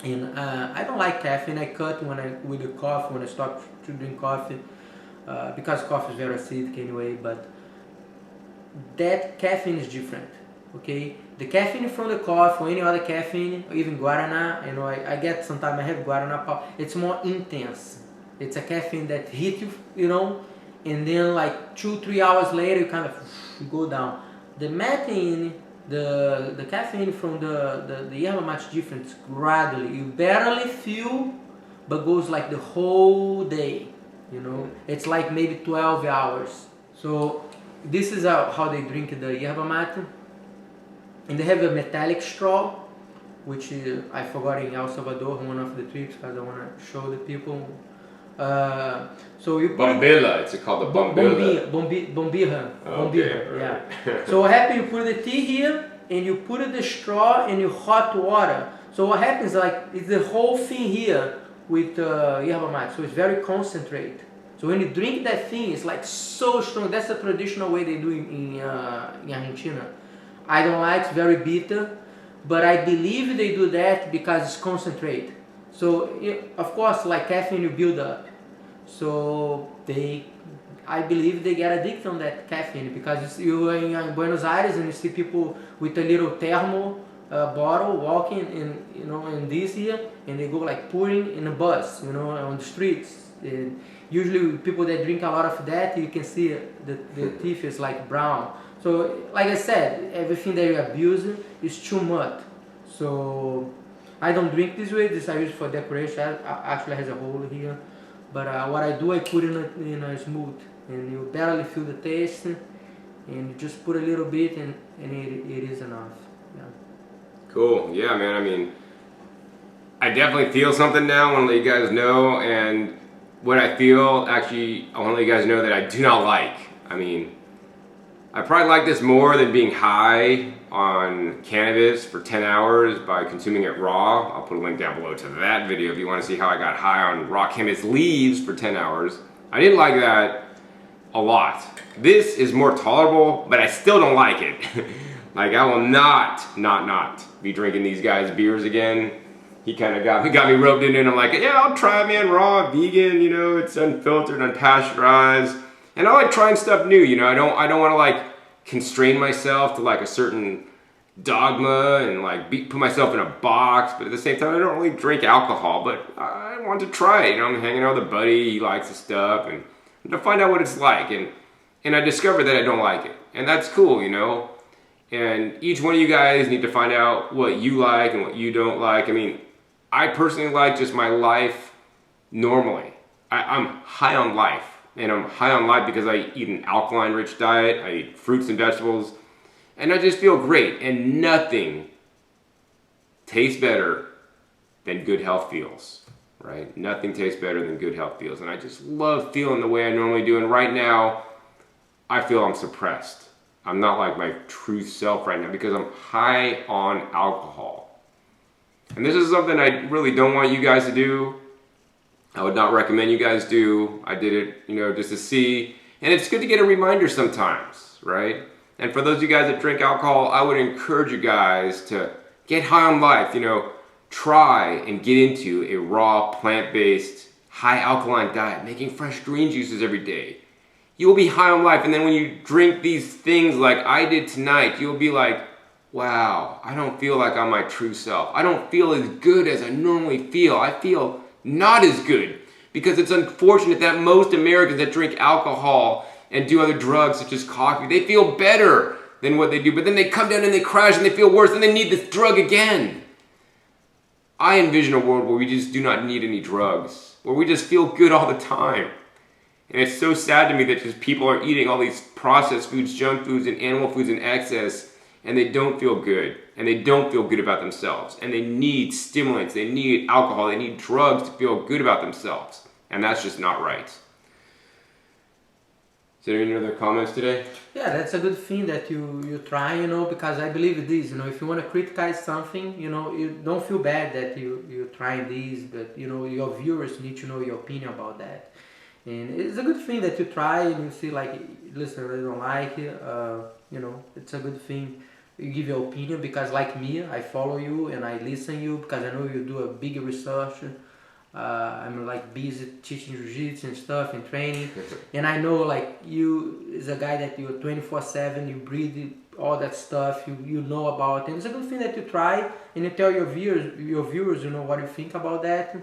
And I don't like caffeine. I cut with the coffee when I stop to drink coffee, because coffee is very acidic anyway. But that caffeine is different. Okay, the caffeine from the coffee or any other caffeine, or even guarana, you know, I get sometimes I have guarana powder. It's more intense. It's a caffeine that hits you, you know, and then like 2-3 hours later you kind of go down. The matein, the caffeine from the yerba mate is different. It's gradually. You barely feel, but goes like the whole day. You know, it's like maybe 12 hours. So this is how they drink the yerba mate. And they have a metallic straw, which I forgot in El Salvador, one of the trips, because I want to show the people. So you Bombilla, it's called the bombilla. Bombilla. Okay, Bombilla, yeah. So what happens, you put the tea here, and you put the straw in your hot water. So what happens, like, it's the whole thing here with yerba mate, so it's very concentrated. So when you drink that thing, it's like so strong. That's the traditional way they do it in Argentina. I don't like, it's very bitter, but I believe they do that because it's concentrate. So of course, like caffeine, you build up. So I believe they get addicted on that caffeine, because you are in Buenos Aires and you see people with a little thermo bottle walking in this here, and they go like pouring in a bus, you know, on the streets. And usually people that drink a lot of that, you can see the teeth is like brown. So, like I said, everything that you abuse is too much. So, I don't drink this way. This I use for decoration. Actually has a hole here. But what I do, I put in a smooth, and you barely feel the taste, and you just put a little bit, and it is enough. Yeah. Cool. Yeah, man. I mean, I definitely feel something now. I want to let you guys know, and what I feel, actually, I want to let you guys know that I do not like. I mean, I probably like this more than being high on cannabis for 10 hours by consuming it raw. I'll put a link down below to that video if you want to see how I got high on raw cannabis leaves for 10 hours. I didn't like that a lot. This is more tolerable, but I still don't like it. Like, I will not be drinking these guys' beers again. he kind of got me roped in, and I'm like, yeah, I'll try, man. Raw, vegan, you know, it's unfiltered, unpasteurized, and I like trying stuff new. You know, I don't want to like constrain myself to like a certain dogma and like put myself in a box, but at the same time I don't really drink alcohol, but I want to try it. You know, I'm hanging out with a buddy, he likes the stuff, and to find out what it's like, and I discovered that I don't like it, and that's cool, you know. And each one of you guys need to find out what you like and what you don't like. I mean, I personally like just my life normally. I'm high on life, and I'm high on life because I eat an alkaline rich diet, I eat fruits and vegetables, and I just feel great, and nothing tastes better than good health feels, right? Nothing tastes better than good health feels, and I just love feeling the way I normally do, and right now, I feel I'm suppressed. I'm not like my true self right now because I'm high on alcohol. And this is something I really don't want you guys to do. I would not recommend you guys do. I did it, you know, just to see, and it's good to get a reminder sometimes, right? And for those of you guys that drink alcohol, I would encourage you guys to get high on life, you know, try and get into a raw, plant-based, high alkaline diet, making fresh green juices every day. You will be high on life, and then when you drink these things like I did tonight, you'll be like, wow, I don't feel like I'm my true self. I don't feel as good as I normally feel. I feel not as good, because it's unfortunate that most Americans that drink alcohol and do other drugs such as coffee, they feel better than what they do, but then they come down and they crash and they feel worse and they need this drug again. I envision a world where we just do not need any drugs, where we just feel good all the time. And it's so sad to me that just people are eating all these processed foods, junk foods, and animal foods in excess, and they don't feel good, and they don't feel good about themselves, and they need stimulants, they need alcohol, they need drugs to feel good about themselves, and that's just not right. Is there any other comments today? Yeah, that's a good thing that you try, you know, because I believe this, you know, if you want to criticize something, you know, you don't feel bad that you try this, but, you know, your viewers need to know your opinion about that. And it's a good thing that you try and you see like, listen, I don't like it, you know, it's a good thing. You give your opinion because like me, I follow you and I listen you because I know you do a big research. I'm like busy teaching jiu-jitsu and stuff and training, and I know like you is a guy that you're 24/7, you breathe all that stuff, you know about it. And it's a good thing that you try and you tell your viewers, you know, what you think about that.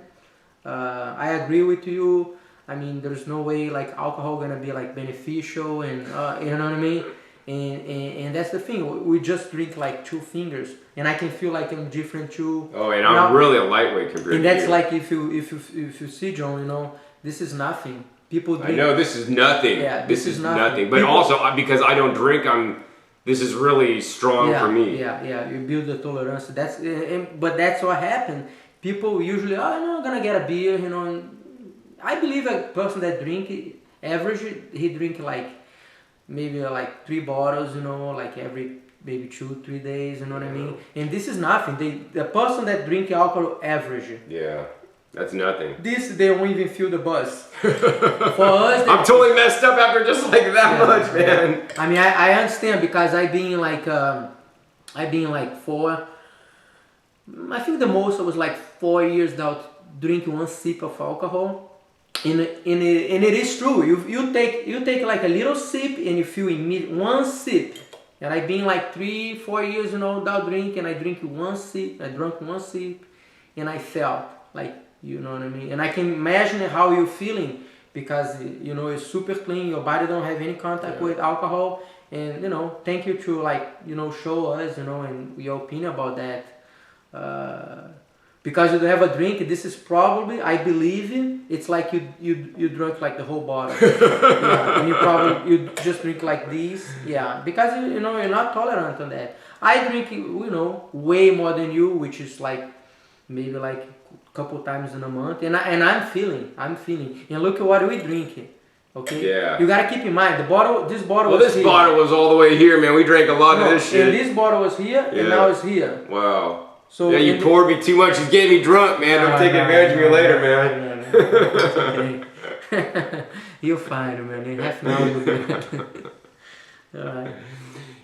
I agree with you. I mean, there's no way like alcohol gonna be like beneficial, and you know what I mean. And that's the thing. We just drink like 2 fingers, and I can feel like I'm different too. Oh, and I'm really a lightweight compared to you. And that's like if you see, John, you know, this is nothing. People drink. I know this is nothing. Yeah, this is nothing. But also because I don't drink, this is really strong for me. Yeah. You build the tolerance. But that's what happened. People usually, no, I'm gonna get a beer, you know. And I believe a person that drink average, he drink like maybe like 3 bottles, you know, like every maybe 2-3 days, you know what I mean? And this is nothing. The person that drink alcohol average. Yeah, that's nothing. They won't even feel the buzz. For us, I'm totally messed up after just like that much, man. Yeah. I mean, I understand because I've been like 4. I think the most was like 4 years without drinking 1 sip of alcohol. And it is true. You take like a little sip and you feel immediate 1 sip. And I've been like 3-4 years, you know, without drinking. I drink 1 sip. I drank 1 sip, and I felt like, you know what I mean. And I can imagine how you're feeling because you know it's super clean. Your body don't have any contact with alcohol. And you know, thank you to like you know show us you know and your opinion about that. Because you don't have a drink, this is probably, I believe, it's like you drank like the whole bottle. And you just drink like this, because you know you're not tolerant on that. I drink you know way more than you, which is like maybe like a couple times in a month, and I'm feeling, and look at what we drink. Okay. Yeah. You gotta keep in mind this bottle. Well, this here. Bottle was all the way here, man. We drank a lot of this shit. And this bottle was here, and now it's here. Wow. So yeah, you poured me too much. You getting me drunk, man. I'm taking advantage of me later, man. You're fine, man. In half an hour, you'll be all right.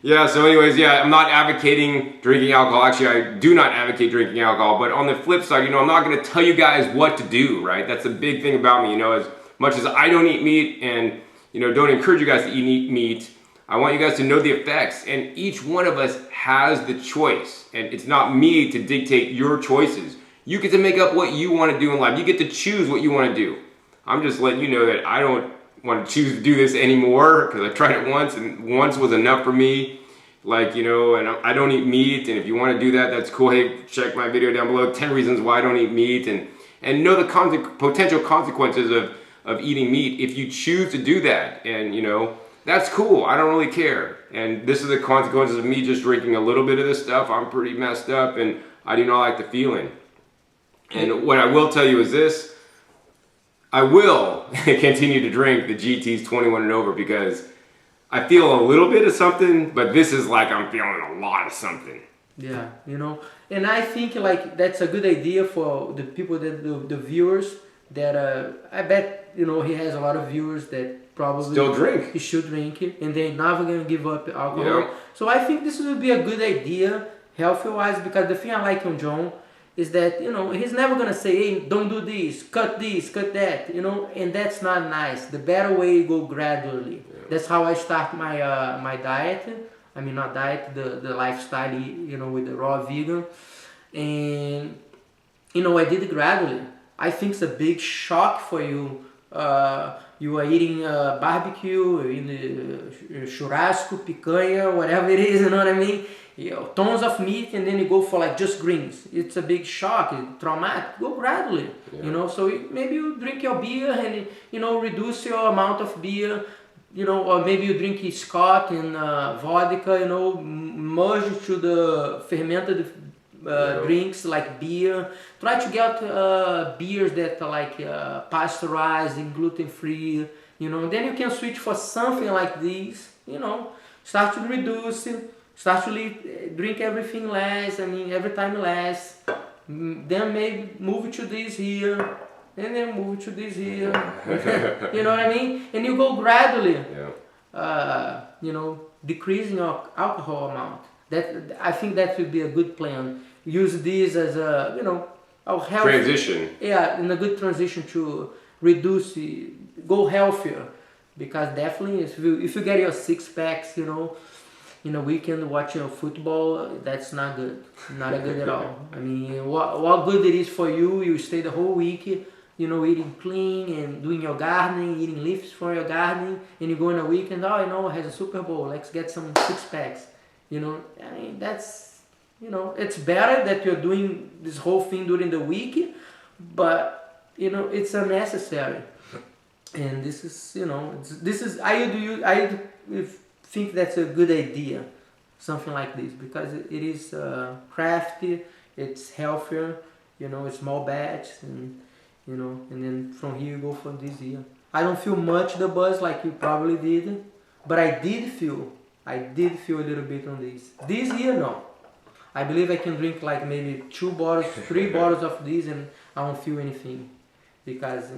Yeah, so anyways, yeah, I'm not advocating drinking alcohol. Actually, I do not advocate drinking alcohol. But on the flip side, I'm not going to tell you guys what to do, right? That's a big thing about me, as much as I don't eat meat and, don't encourage you guys to eat meat, I want you guys to know the effects. And each one of us has the choice. And it's not me to dictate your choices. You get to make up what you want to do in life. You get to choose what you want to do. I'm just letting you know that I don't want to choose to do this anymore because I tried it once and once was enough for me. And I don't eat meat, and if you want to do that, that's cool. Hey, check my video down below, 10 reasons why I don't eat meat, and know the potential consequences of eating meat if you choose to do that. And that's cool. I don't really care. And this is the consequences of me just drinking a little bit of this stuff. I'm pretty messed up, and I do not like the feeling. And what I will tell you is this. I will continue to drink the GTs 21 and over because I feel a little bit of something, but this is like I'm feeling a lot of something. Yeah, and I think like that's a good idea for the people the viewers that I bet he has a lot of viewers that probably still drink. He should drink it, and they're never gonna give up alcohol. Yeah. So I think this would be a good idea, healthy wise, because the thing I like on John is that he's never gonna say, hey, don't do this, cut that, and that's not nice. The better way go gradually. Yeah. That's how I start my my diet. I mean, not diet, the lifestyle, with the raw vegan, and I did it gradually. I think it's a big shock for you. You are eating barbecue, in the churrasco, picanha, whatever it is, you know what I mean? Tons of meat, and then you go for like just greens. It's a big shock, it's traumatic. Go gradually, So maybe you drink your beer and reduce your amount of beer, or maybe you drink Scotch and vodka, merge to the fermented drinks like beer. Try to get beers that are like pasteurized and gluten-free, Then you can switch for something like this, Start to reduce it. Start to drink everything less, every time less. Then maybe move to this here, and then move to this here. You know what I mean? And you go gradually, decreasing your alcohol amount. I think that would be a good plan. Use this as a, a healthy transition. Yeah, in a good transition to reduce, go healthier. Because definitely, if you get your 6 packs, in a weekend watching football, that's not good. Not good at all. I mean, what good it is for you, you stay the whole week, eating clean and doing your gardening, eating leaves for your gardening, and you go in a weekend, has a Super Bowl, let's get some 6 packs. I mean, that's, it's better that you're doing this whole thing during the week, but, it's unnecessary. And this is, I think that's a good idea, something like this, because it is crafty, it's healthier, it's small batch, and and then from here you go from this year. I don't feel much the buzz like you probably did, but I did feel a little bit on this. This year, no. I believe I can drink like maybe 2 bottles, 3 bottles of this, and I won't feel anything, because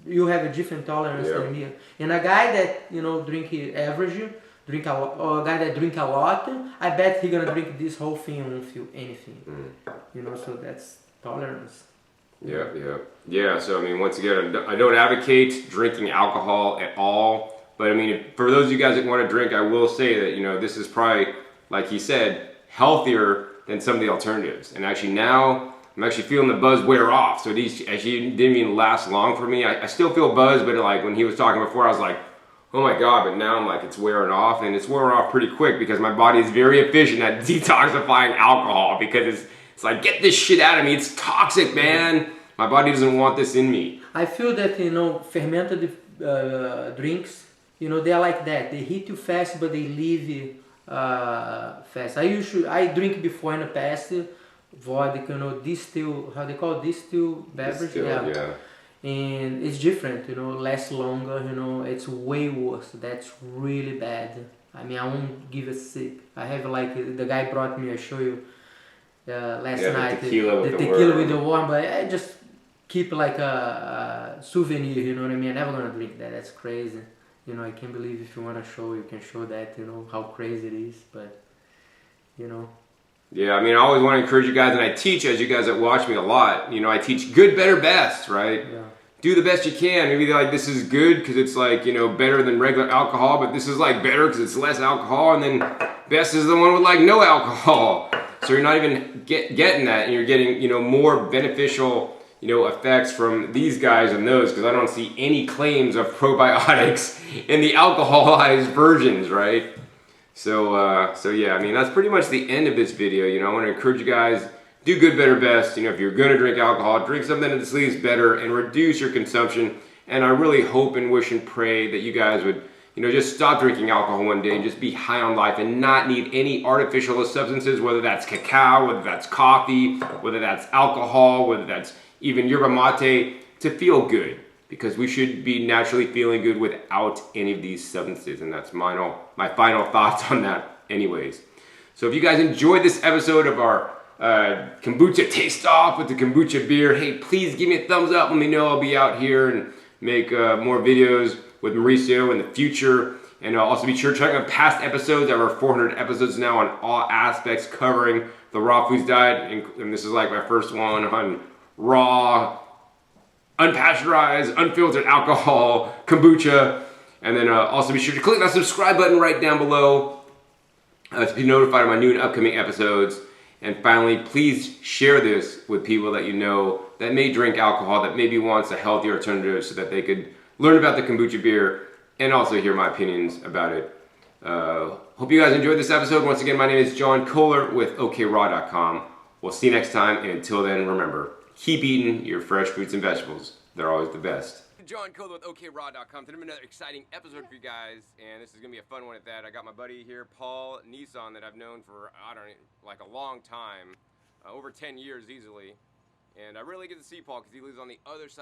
you have a different tolerance than me. And a guy that drink a guy that drink a lot, I bet he gonna drink this whole thing and won't feel anything. So that's tolerance. Yeah. So I mean, once again, I don't advocate drinking alcohol at all. But I mean, for those of you guys that want to drink, I will say that this is probably, like he said, healthier than some of the alternatives. And actually now, I'm actually feeling the buzz wear off. So these actually didn't even last long for me. I still feel buzzed, but like when he was talking before, I was like, oh my God, but now I'm like, it's wearing off, and it's wearing off pretty quick because my body is very efficient at detoxifying alcohol, because it's like, get this shit out of me. It's toxic, man. My body doesn't want this in me. I feel that, fermented drinks, they are like that. They hit you fast, but they leave you fast. I drink before in the past, vodka, distill, how they call it, distill beverage? Yeah. And it's different, lasts longer, it's way worse. That's really bad. I mean, I won't give a sip. I have like, the guy brought me, I show you last night, the tequila with the worm, but I just keep like a souvenir, you know what I mean? I'm never gonna drink that, that's crazy. You know, I can't believe if you want to show, you can show that, you know, how crazy it is, but, you know. Yeah, I mean, I always want to encourage you guys, and I teach, as you guys that watch me a lot, you know, I teach good, better, best, right? Yeah. Do the best you can. Maybe they're like, this is good because it's like, you know, better than regular alcohol, but this is like better because it's less alcohol, and then best is the one with like no alcohol. So you're not even getting that, and you're getting, you know, more beneficial, you know, effects from these guys and those, because I don't see any claims of probiotics in the alcoholized versions, right? So yeah, I mean, that's pretty much the end of this video. You know, I want to encourage you guys, do good, better, best. You know, if you're going to drink alcohol, drink something that sleeves better and reduce your consumption. And I really hope and wish and pray that you guys would, you know, just stop drinking alcohol one day and just be high on life and not need any artificial substances, whether that's cacao, whether that's coffee, whether that's alcohol, whether that's even yerba mate, to feel good. Because we should be naturally feeling good without any of these substances. And that's my final thoughts on that anyways. So if you guys enjoyed this episode of our kombucha taste off with the kombucha beer, hey, please give me a thumbs up. Let me know. I'll be out here and make more videos with Mauricio in the future. And also be sure to check out past episodes. There are 400 episodes now on all aspects covering the raw foods diet. And this is like my first one on raw, unpasteurized, unfiltered alcohol, kombucha. And then also be sure to click that subscribe button right down below to be notified of my new and upcoming episodes. And finally, please share this with people that you know that may drink alcohol, that maybe wants a healthier alternative so that they could learn about the kombucha beer and also hear my opinions about it. Hope you guys enjoyed this episode. Once again, my name is John Kohler with OKRaw.com. We'll see you next time, and until then, remember, keep eating your fresh fruits and vegetables. They're always the best. John Kohler with OKRaw.com. Today, another exciting episode for you guys, and this is going to be a fun one at that. I got my buddy here, Paul Nissan, that I've known for, I don't know, like a long time, over 10 years easily. And I really get to see Paul because he lives on the other side.